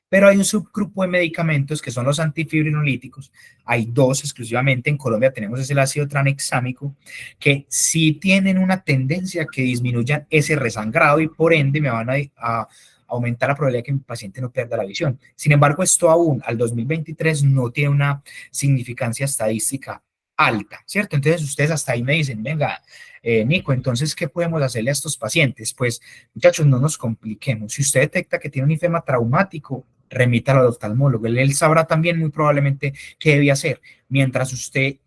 Pero hay un subgrupo de medicamentos que son los antifibrinolíticos. Hay dos exclusivamente. En Colombia tenemos el ácido tranexámico, que sí tienen una tendencia a que disminuyan ese resangrado y por ende me van a aumentar la probabilidad de que mi paciente no pierda la visión. Sin embargo, esto aún al 2023 no tiene una significancia estadística alta, ¿cierto? Entonces ustedes hasta ahí me dicen, venga, Nico, entonces, ¿qué podemos hacerle a estos pacientes? Pues, muchachos, no nos compliquemos. Si usted detecta que tiene un ifema traumático, remítalo al oftalmólogo. Él sabrá también muy probablemente qué debe hacer. Mientras usted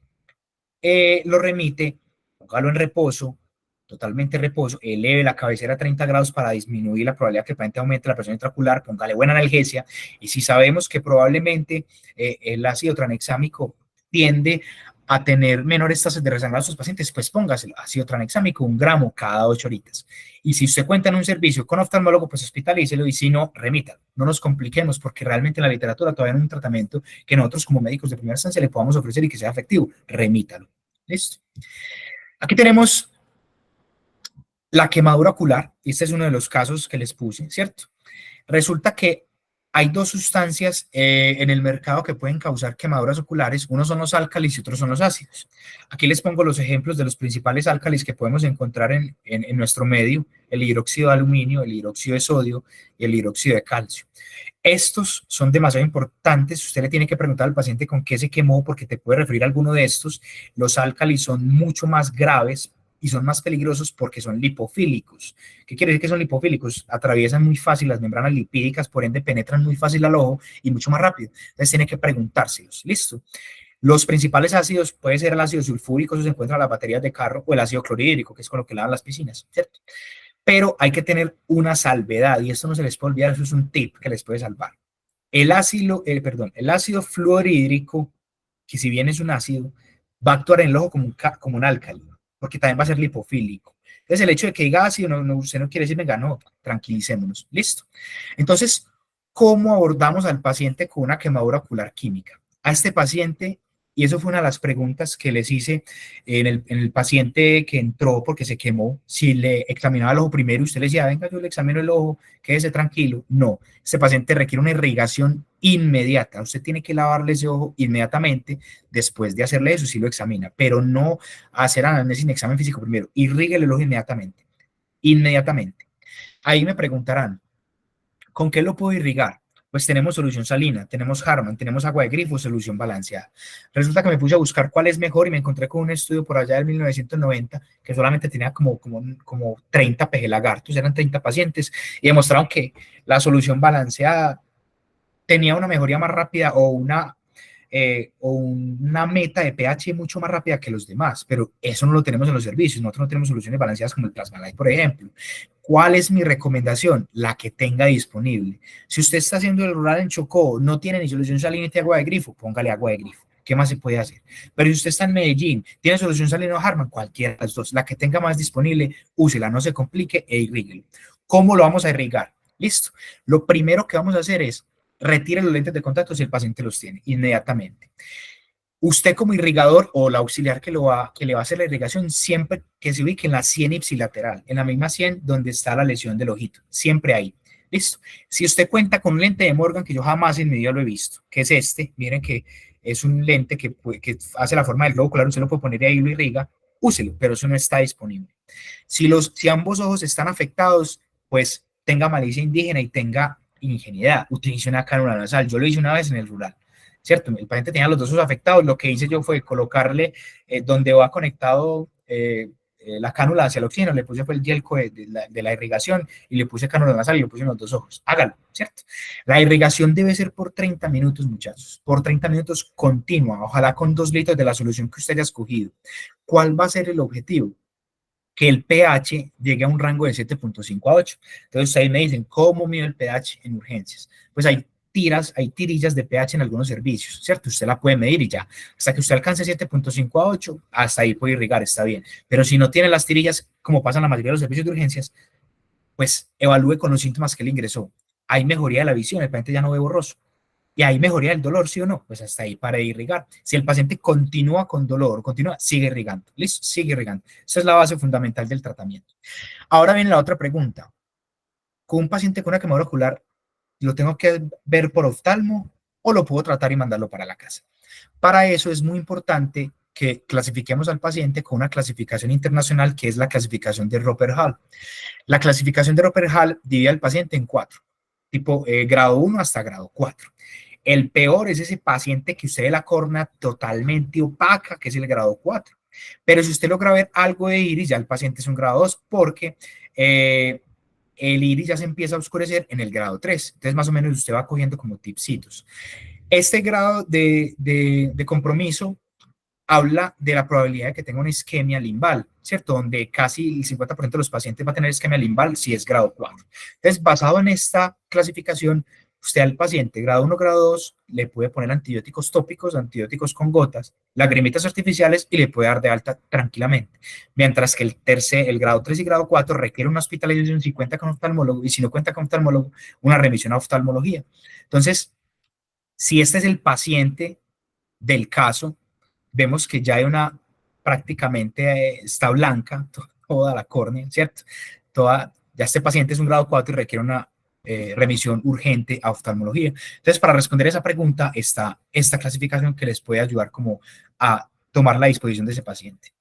lo remite, póngalo en reposo, totalmente reposo, eleve la cabecera a 30 grados para disminuir la probabilidad que el paciente aumente la presión intraocular, póngale buena analgesia, y si sabemos que probablemente el ácido tranexámico tiende a tener menores tasas de resangrado a sus pacientes, pues póngaselo, ácido tranexámico, 1 gramo cada 8 horitas. Y si usted cuenta en un servicio con oftalmólogo, pues hospitalícelo, y si no, remítalo. No nos compliquemos, porque realmente en la literatura todavía no hay un tratamiento que nosotros como médicos de primera instancia le podamos ofrecer y que sea efectivo. Remítalo. ¿Listo? Aquí tenemos la quemadura ocular, y este es uno de los casos que les puse, ¿cierto? Resulta que hay dos sustancias en el mercado que pueden causar quemaduras oculares. Unos son los álcalis y otros son los ácidos. Aquí les pongo los ejemplos de los principales álcalis que podemos encontrar en nuestro medio: el hidróxido de aluminio, el hidróxido de sodio y el hidróxido de calcio. Estos son demasiado importantes. Usted le tiene que preguntar al paciente con qué se quemó, porque te puede referir a alguno de estos. Los álcalis son mucho más graves y son más peligrosos porque son lipofílicos. ¿Qué quiere decir que son lipofílicos? Atraviesan muy fácil las membranas lipídicas, por ende penetran muy fácil al ojo y mucho más rápido. Entonces tiene que preguntárselos. Listo. Los principales ácidos puede ser el ácido sulfúrico, eso se encuentra en las baterías de carro, o el ácido clorhídrico, que es con lo que lavan las piscinas, ¿cierto? Pero hay que tener una salvedad, y esto no se les puede olvidar, eso es un tip que les puede salvar. El ácido fluorhídrico, que si bien es un ácido, va a actuar en el ojo como un álcali, porque también va a ser lipofílico. Entonces, el hecho de que diga ácido, usted no quiere decir, venga, no, tranquilicémonos, listo. Entonces, ¿cómo abordamos al paciente con una quemadura ocular química? A este paciente, y eso fue una de las preguntas que les hice en el paciente que entró porque se quemó, si le examinaba el ojo primero y usted le decía, venga, yo le examino el ojo, quédese tranquilo. No, este paciente requiere una irrigación inmediata. Usted tiene que lavarle ese ojo inmediatamente después de hacerle eso, si lo examina, pero no hacer análisis sin examen físico primero. Irríguele el ojo inmediatamente. Inmediatamente. Ahí me preguntarán, ¿con qué lo puedo irrigar? Pues tenemos solución salina, tenemos Harman, tenemos agua de grifo, solución balanceada. Resulta que me puse a buscar cuál es mejor y me encontré con un estudio por allá del 1990 que solamente tenía como 30 peje lagartos, eran 30 pacientes, y demostraron que la solución balanceada tenía una mejoría más rápida o una meta de pH mucho más rápida que los demás, pero eso no lo tenemos en los servicios. Nosotros no tenemos soluciones balanceadas como el Plasmalite, por ejemplo. ¿Cuál es mi recomendación? La que tenga disponible. Si usted está haciendo el rural en Chocó, no tiene ni solución salina ni agua de grifo, póngale agua de grifo. ¿Qué más se puede hacer? Pero si usted está en Medellín, tiene solución salina o Harman, cualquiera de las dos, la que tenga más disponible, úsela, no se complique e irríguelo. ¿Cómo lo vamos a irrigar? Listo. Lo primero que vamos a hacer es retire los lentes de contacto si el paciente los tiene inmediatamente. Usted como irrigador o la auxiliar que le va a hacer la irrigación, siempre que se ubique en la sien ipsilateral, en la misma sien donde está la lesión del ojito, siempre ahí. Listo. Si usted cuenta con un lente de Morgan, que yo jamás en mi vida lo he visto, que es este, miren que es un lente que hace la forma del globo ocular, usted lo puede poner ahí y lo irriga, úselo, pero eso no está disponible. Si ambos ojos están afectados, pues tenga malicia indígena y tenga ingenuidad, utilice una cánula nasal. Yo lo hice una vez en el rural, ¿cierto? El paciente tenía los dos ojos afectados. Lo que hice yo fue colocarle donde va conectado la cánula hacia el oxígeno, le puse fue el yelco de la irrigación y le puse cánula nasal y lo puse en los dos ojos. Hágalo, ¿cierto? La irrigación debe ser por 30 minutos, muchachos, por 30 minutos continua, ojalá con 2 litros de la solución que usted haya escogido. ¿Cuál va a ser el objetivo? Que el pH llegue a un rango de 7.5 a 8. Entonces, ustedes me dicen, ¿cómo mido el pH en urgencias? Pues hay tirillas de pH en algunos servicios, ¿cierto? Usted la puede medir y ya. Hasta que usted alcance 7.5 a 8, hasta ahí puede irrigar, está bien. Pero si no tiene las tirillas, como pasa en la mayoría de los servicios de urgencias, pues evalúe con los síntomas que le ingresó. Hay mejoría de la visión, el paciente ya no ve borroso. ¿Y hay mejoría del dolor, sí o no? Pues hasta ahí para irrigar. Si el paciente continúa con dolor, sigue irrigando. ¿Listo? Sigue irrigando. Esa es la base fundamental del tratamiento. Ahora viene la otra pregunta. ¿Con un paciente con una quemadura ocular, lo tengo que ver por oftalmo o lo puedo tratar y mandarlo para la casa? Para eso es muy importante que clasifiquemos al paciente con una clasificación internacional que es la clasificación de Roper-Hall. La clasificación de Roper-Hall divide al paciente en 4, tipo grado 1 hasta grado 4. El peor es ese paciente que usted ve la córnea totalmente opaca, que es el grado 4. Pero si usted logra ver algo de iris, ya el paciente es un grado 2 porque el iris ya se empieza a oscurecer en el grado 3. Entonces, más o menos usted va cogiendo como tipsitos. Este grado de compromiso habla de la probabilidad de que tenga una isquemia limbal, ¿cierto? Donde casi el 50% de los pacientes va a tener isquemia limbal si es grado 4. Entonces, basado en esta clasificación, usted al paciente grado 1, grado 2, le puede poner antibióticos tópicos, antibióticos con gotas, lagrimitas artificiales y le puede dar de alta tranquilamente. Mientras que el grado 3 y grado 4 requiere una hospitalización si cuenta con oftalmólogo y si no cuenta con oftalmólogo, una remisión a oftalmología. Entonces, si este es el paciente del caso, vemos que ya hay prácticamente está blanca toda la córnea, ¿cierto? Ya este paciente es un grado 4 y requiere una remisión urgente a oftalmología. Entonces, para responder a esa pregunta está esta clasificación que les puede ayudar como a tomar la disposición de ese paciente.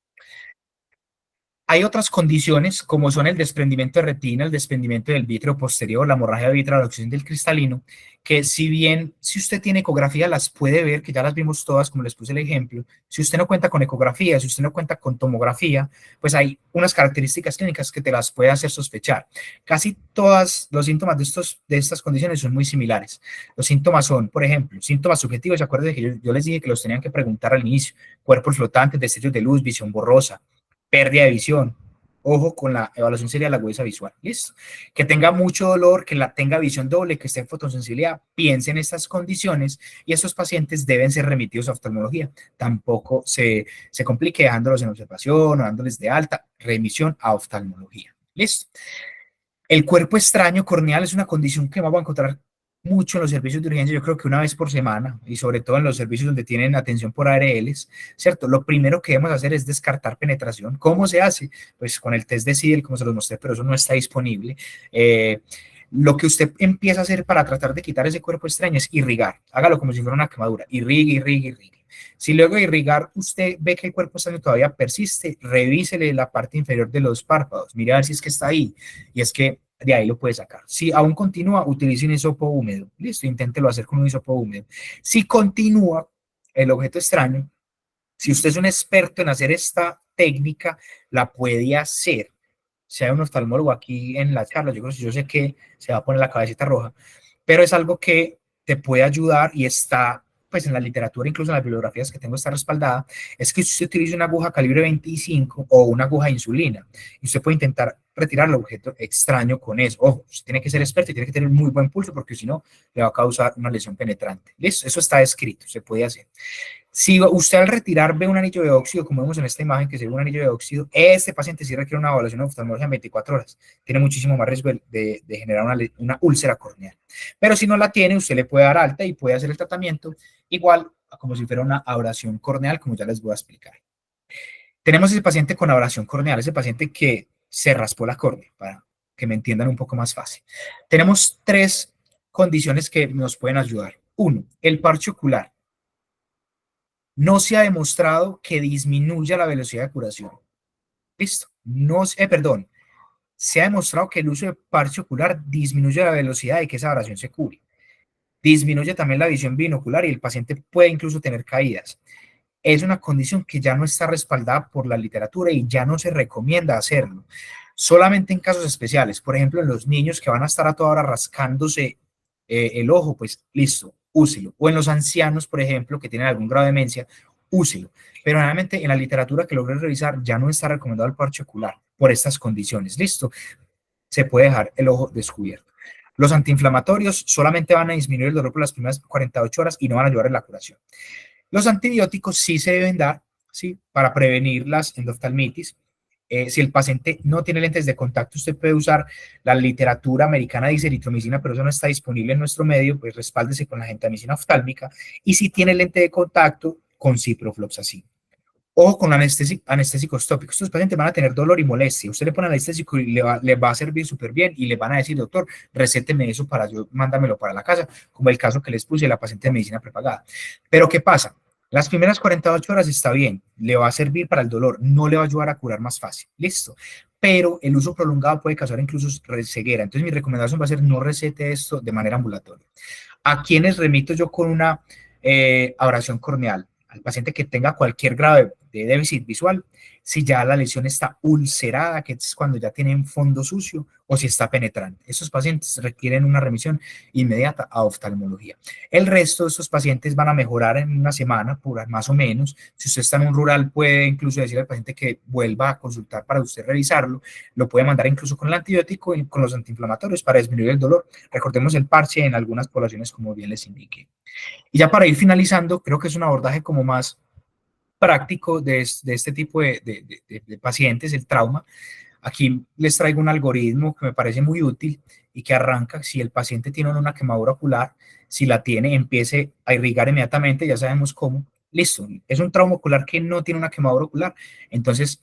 Hay otras condiciones, como son el desprendimiento de retina, el desprendimiento del vítreo posterior, la hemorragia vitral, la oxidación del cristalino, que si bien, si usted tiene ecografía, las puede ver, que ya las vimos todas, como les puse el ejemplo. Si usted no cuenta con ecografía, si usted no cuenta con tomografía, pues hay unas características clínicas que te las puede hacer sospechar. Casi todos los síntomas de estas condiciones son muy similares. Los síntomas son, por ejemplo, síntomas subjetivos. ¿Se acuerdan de que yo les dije que los tenían que preguntar al inicio? Cuerpos flotantes, destellos de luz, visión borrosa, pérdida de visión. Ojo con la evaluación sería la agudeza visual. ¿Listo? Que tenga mucho dolor, que tenga visión doble, que esté en fotosensibilidad. Piense en estas condiciones y estos pacientes deben ser remitidos a oftalmología. Tampoco se complique dejándolos en observación o dándoles de alta. Remisión a oftalmología. ¿Listo? El cuerpo extraño corneal es una condición que vamos a encontrar mucho en los servicios de urgencia, yo creo que una vez por semana, y sobre todo en los servicios donde tienen atención por ARLs, ¿cierto? Lo primero que debemos hacer es descartar penetración. ¿Cómo se hace? Pues con el test de Siedel, como se los mostré, pero eso no está disponible. Lo que usted empieza a hacer para tratar de quitar ese cuerpo extraño es irrigar. Hágalo como si fuera una quemadura. Irrigue, irrigue, irrigue. Si luego de irrigar usted ve que el cuerpo extraño todavía persiste, revísele la parte inferior de los párpados. Mire a ver si es que está ahí. Y es que de ahí lo puede sacar. Si aún continúa, utilice un hisopo húmedo. Listo, inténtelo hacer con un hisopo húmedo. Si continúa el objeto extraño, si usted es un experto en hacer esta técnica, la puede hacer. Si hay un oftalmólogo aquí en la charla, yo sé que se va a poner la cabecita roja, pero es algo que te puede ayudar y está pues en la literatura, incluso en las bibliografías que tengo está respaldada, es que si usted utiliza una aguja calibre 25 o una aguja de insulina, y usted puede intentar retirar el objeto extraño con eso. Ojo, usted tiene que ser experto y tiene que tener muy buen pulso porque si no, le va a causar una lesión penetrante. ¿Listo? Eso está escrito, se puede hacer. Si usted al retirar ve un anillo de óxido, como vemos en esta imagen que se ve un anillo de óxido, este paciente sí requiere una evaluación de oftalmología en 24 horas. Tiene muchísimo más riesgo de generar una úlcera corneal. Pero si no la tiene, usted le puede dar alta y puede hacer el tratamiento igual como si fuera una abrasión corneal, como ya les voy a explicar. Tenemos ese paciente con abrasión corneal, ese paciente que se raspó la córnea, para que me entiendan un poco más fácil. Tenemos tres condiciones que nos pueden ayudar. Uno, el parche ocular. No se ha demostrado que disminuya la velocidad de curación. Listo. No, perdón. Se ha demostrado que el uso de parche ocular disminuye la velocidad de que esa abrasión se cure. Disminuye también la visión binocular y el paciente puede incluso tener caídas. Es una condición que ya no está respaldada por la literatura y ya no se recomienda hacerlo. Solamente en casos especiales, por ejemplo, en los niños que van a estar a toda hora rascándose el ojo, pues listo, úselo. O en los ancianos, por ejemplo, que tienen algún grado de demencia, úselo. Pero realmente en la literatura que logré revisar ya no está recomendado el parche ocular por estas condiciones. Listo, se puede dejar el ojo descubierto. Los antiinflamatorios solamente van a disminuir el dolor por las primeras 48 horas y no van a ayudar en la curación. Los antibióticos sí se deben dar, ¿sí? Para prevenir las endoftalmitis. Si el paciente no tiene lentes de contacto, usted puede usar la literatura americana de eritromicina, pero eso no está disponible en nuestro medio, pues respáldese con la gentamicina oftálmica. Y si tiene lente de contacto, con ciprofloxacin. O con anestésicos tópicos. Estos pacientes van a tener dolor y molestia. Usted le pone anestésico y le va a servir súper bien y le van a decir, doctor, recéteme eso para yo, mándamelo para la casa, como el caso que les puse de la paciente de medicina prepagada. Pero ¿qué pasa? Las primeras 48 horas está bien, le va a servir para el dolor, no le va a ayudar a curar más fácil, listo. Pero el uso prolongado puede causar incluso ceguera. Entonces mi recomendación va a ser no recete esto de manera ambulatoria. ¿A quienes remito yo con una abrasión corneal? Al paciente que tenga cualquier grado de déficit visual, si ya la lesión está ulcerada, que es cuando ya tienen fondo sucio, o si está penetrante. Estos pacientes requieren una remisión inmediata a oftalmología. El resto de estos pacientes van a mejorar en una semana, por más o menos. Si usted está en un rural, puede incluso decir al paciente que vuelva a consultar para usted revisarlo. Lo puede mandar incluso con el antibiótico y con los antiinflamatorios para disminuir el dolor. Recordemos el parche en algunas poblaciones, como bien les indiqué. Y ya para ir finalizando, creo que es un abordaje como más práctico de este tipo de pacientes, el trauma. Aquí les traigo un algoritmo que me parece muy útil y que arranca si el paciente tiene una quemadura ocular, si la tiene, empiece a irrigar inmediatamente, ya sabemos cómo. Listo, es un trauma ocular que no tiene una quemadura ocular. Entonces,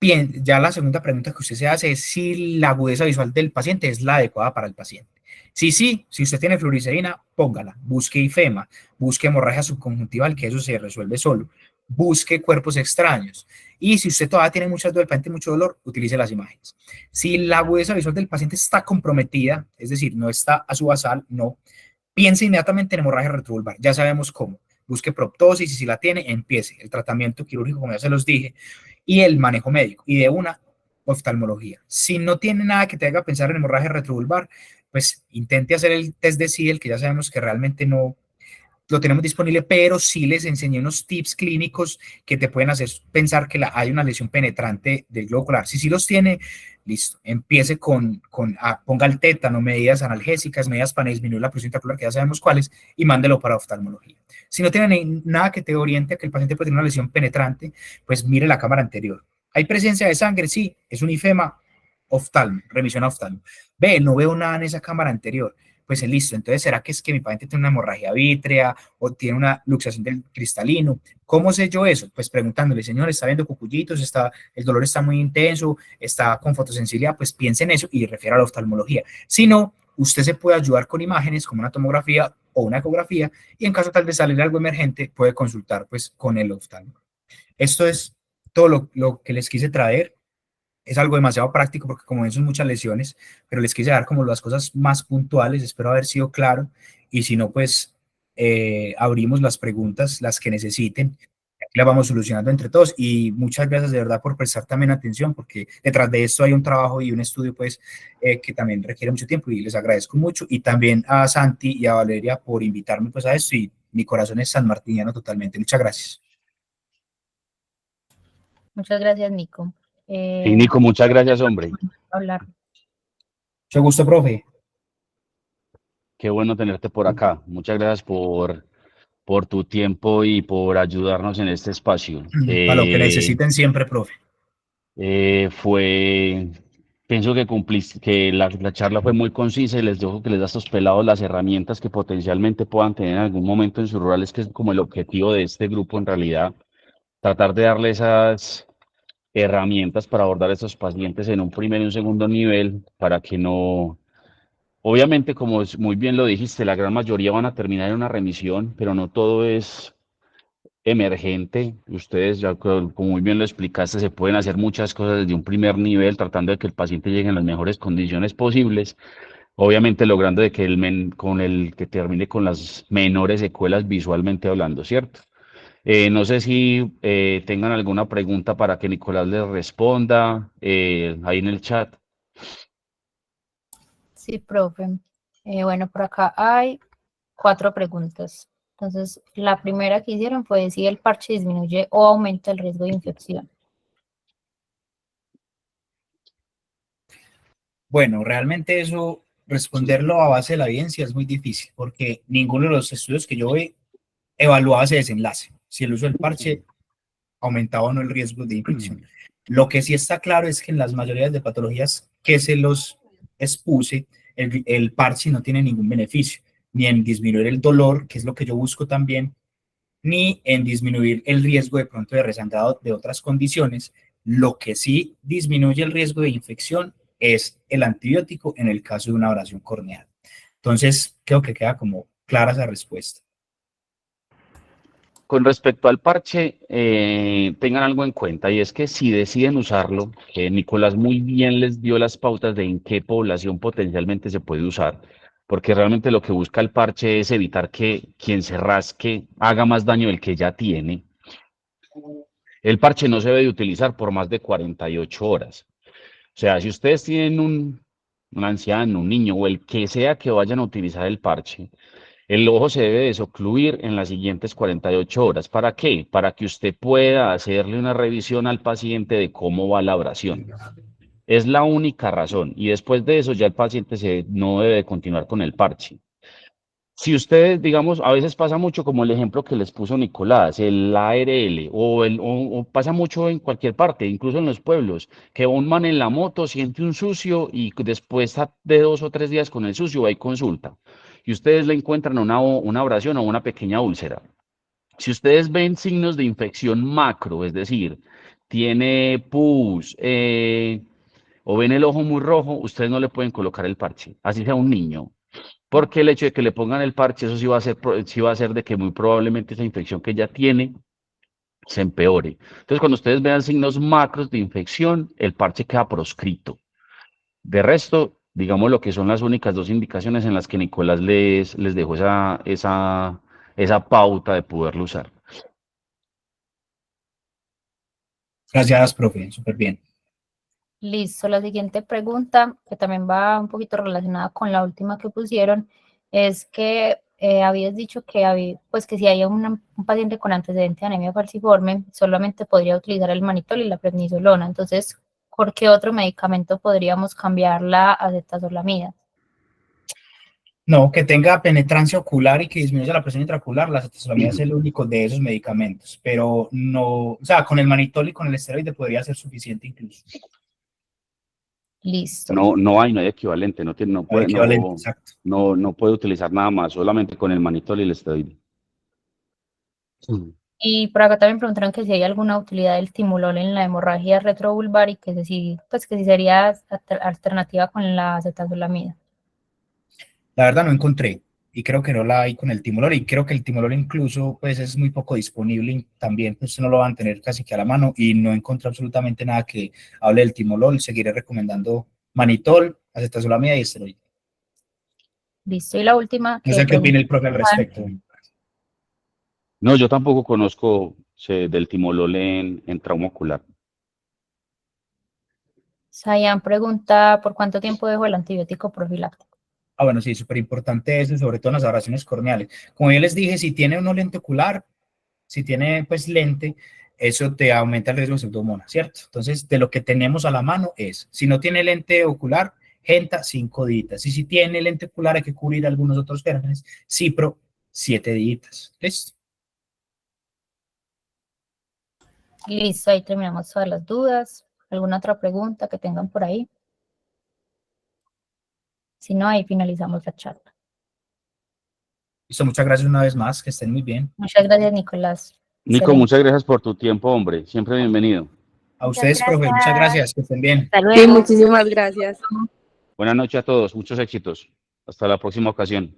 bien, ya la segunda pregunta que usted se hace es si la agudeza visual del paciente es la adecuada para el paciente. Sí, si usted tiene fluoresceína, póngala, busque ifema, busque hemorragia subconjuntival, que eso se resuelve solo, busque cuerpos extraños Y si usted todavía tiene muchas dudas, el paciente mucho dolor, utilice las imágenes. Si la agudeza visual del paciente está comprometida, es decir, no está a su basal, no, piense inmediatamente en hemorragia retrovulvar. Ya sabemos cómo. Busque proptosis y si la tiene, empiece el tratamiento quirúrgico, como ya se los dije, y el manejo médico. Y de una, oftalmología. Si no tiene nada que te haga pensar en hemorragia retrovulvar, pues intente hacer el test de SIDEL, que ya sabemos que realmente no lo tenemos disponible, pero sí les enseñé unos tips clínicos que te pueden hacer pensar que hay una lesión penetrante del globo ocular. Si sí los tiene, listo, empiece ponga el tétano, medidas analgésicas, medidas para disminuir la presión intraocular, que ya sabemos cuáles, y mándelo para oftalmología. Si no tiene nada que te oriente a que el paciente puede tener una lesión penetrante, pues mire la cámara anterior. ¿Hay presencia de sangre? Sí, es un ifema, oftalmo, remisión a oftalmo. Ve, no veo nada en esa cámara anterior, pues listo, entonces ¿será que es que mi paciente tiene una hemorragia vítrea o tiene una luxación del cristalino? ¿Cómo sé yo eso? Pues preguntándole, señor, ¿está viendo cucullitos? ¿El dolor está muy intenso? ¿Está con fotosensibilidad? Pues piense en eso y refiere a la oftalmología. Si no, usted se puede ayudar con imágenes como una tomografía o una ecografía y en caso tal de salir algo emergente puede consultar pues con el oftalmo. Esto es todo lo que les quise traer. Es algo demasiado práctico porque como ven son muchas lesiones, pero les quise dar como las cosas más puntuales, espero haber sido claro y si no, pues abrimos las preguntas, las que necesiten, aquí las vamos solucionando entre todos y muchas gracias de verdad por prestar también atención porque detrás de esto hay un trabajo y un estudio pues que también requiere mucho tiempo y les agradezco mucho y también a Santi y a Valeria por invitarme pues a esto y mi corazón es sanmartiniano totalmente, muchas gracias. Muchas gracias, Nico. Y Nico, muchas gracias, hombre. Hablar. Mucho gusto, profe. Qué bueno tenerte por acá. Muchas gracias por tu tiempo y por ayudarnos en este espacio. Para lo que necesiten siempre, profe. Pienso que cumpliste, que la charla fue muy concisa y les dejo que les da a estos pelados las herramientas que potencialmente puedan tener en algún momento en sus rurales, que es como el objetivo de este grupo en realidad, tratar de darle esas herramientas para abordar a estos pacientes en un primer y un segundo nivel para que no. Obviamente, como muy bien lo dijiste, la gran mayoría van a terminar en una remisión, pero no todo es emergente. Ustedes, ya como muy bien lo explicaste, se pueden hacer muchas cosas desde un primer nivel, tratando de que el paciente llegue en las mejores condiciones posibles. Obviamente, logrando de que con el que termine con las menores secuelas visualmente hablando, ¿cierto? No sé si tengan alguna pregunta para que Nicolás les responda ahí en el chat. Sí, profe. Bueno, por acá hay 4 preguntas. Entonces, la primera que hicieron fue si el parche disminuye o aumenta el riesgo de infección. Bueno, realmente eso, responderlo a base de la evidencia es muy difícil, porque ninguno de los estudios que yo he evaluado ese desenlace, si el uso del parche aumentaba o no el riesgo de infección. Lo que sí está claro es que en las mayorías de patologías que se los expuse, el parche no tiene ningún beneficio, ni en disminuir el dolor, que es lo que yo busco también, ni en disminuir el riesgo de pronto de resangrado de otras condiciones. Lo que sí disminuye el riesgo de infección es el antibiótico en el caso de una abrasión corneal. Entonces, creo que queda como clara esa respuesta. Con respecto al parche, tengan algo en cuenta y es que si deciden usarlo, Nicolás muy bien les dio las pautas de en qué población potencialmente se puede usar, porque realmente lo que busca el parche es evitar que quien se rasque haga más daño del que ya tiene. El parche no se debe de utilizar por más de 48 horas. O sea, si ustedes tienen un anciano, un niño o el que sea que vayan a utilizar el parche, el ojo se debe desocluir en las siguientes 48 horas. ¿Para qué? Para que usted pueda hacerle una revisión al paciente de cómo va la abrasión. Es la única razón. Y después de eso ya el paciente no debe continuar con el parche. Si ustedes, digamos, a veces pasa mucho como el ejemplo que les puso Nicolás, el ARL, o pasa mucho en cualquier parte, incluso en los pueblos, que un man en la moto siente un sucio y después de 2 o 3 días con el sucio va y consulta. Y ustedes le encuentran una abrasión o una pequeña úlcera. Si ustedes ven signos de infección macro, es decir, tiene pus, o ven el ojo muy rojo, ustedes no le pueden colocar el parche, así sea un niño. Porque el hecho de que le pongan el parche, eso sí va a ser de que muy probablemente esa infección que ya tiene se empeore. Entonces, cuando ustedes vean signos macros de infección, el parche queda proscrito. De resto, digamos lo que son las únicas dos indicaciones en las que Nicolás les dejó esa pauta de poderlo usar. Gracias, profe, súper bien. Listo, la siguiente pregunta, que también va un poquito relacionada con la última que pusieron, es que habías dicho que, pues que si hay un paciente con antecedente de anemia falciforme, solamente podría utilizar el manitol y la prednisolona. Entonces, ¿por qué otro medicamento podríamos cambiar la acetazolamida? No, que tenga penetrancia ocular y que disminuya la presión intraocular, la acetazolamida es el único de esos medicamentos, pero no, o sea, con el manitol y con el esteroide podría ser suficiente incluso. Listo. No hay equivalente, no puede, Equivalente, exacto. no puede utilizar nada más, solamente con el manitol y el esteroide. Y por acá también preguntaron que si hay alguna utilidad del timolol en la hemorragia retrovulvar y que si, pues que si sería alternativa con la acetazolamida. La verdad no encontré y creo que no la hay con el timolol y creo que el timolol incluso pues es muy poco disponible y también pues no lo van a tener casi que a la mano y no encontré absolutamente nada que hable del timolol. Seguiré recomendando manitol, acetazolamida y esteroide. Listo, y la última. No sé qué opina el profe al respecto. No, yo tampoco conozco del timolol en trauma ocular. Sayan pregunta, ¿por cuánto tiempo dejo el antibiótico profiláctico? Ah, bueno, sí, súper importante eso, sobre todo en las abrasiones corneales. Como yo les dije, si tiene uno lente ocular, si tiene pues lente, eso te aumenta el riesgo de pseudomonas, ¿cierto? Entonces, de lo que tenemos a la mano es, si no tiene lente ocular, Genta, 5 días. Y si tiene lente ocular, hay que cubrir algunos otros gérmenes. Cipro, 7 días. ¿Listo? Listo, ahí terminamos todas las dudas. ¿Alguna otra pregunta que tengan por ahí? Si no, ahí finalizamos la charla. Listo, muchas gracias una vez más, que estén muy bien. Muchas gracias, Nicolás. Nico, Excelente. muchas gracias por tu tiempo, hombre. Siempre bienvenido. A ustedes, profe, muchas gracias, que estén bien. Hasta luego. Sí, muchísimas gracias. Buenas noches a todos, muchos éxitos. Hasta la próxima ocasión.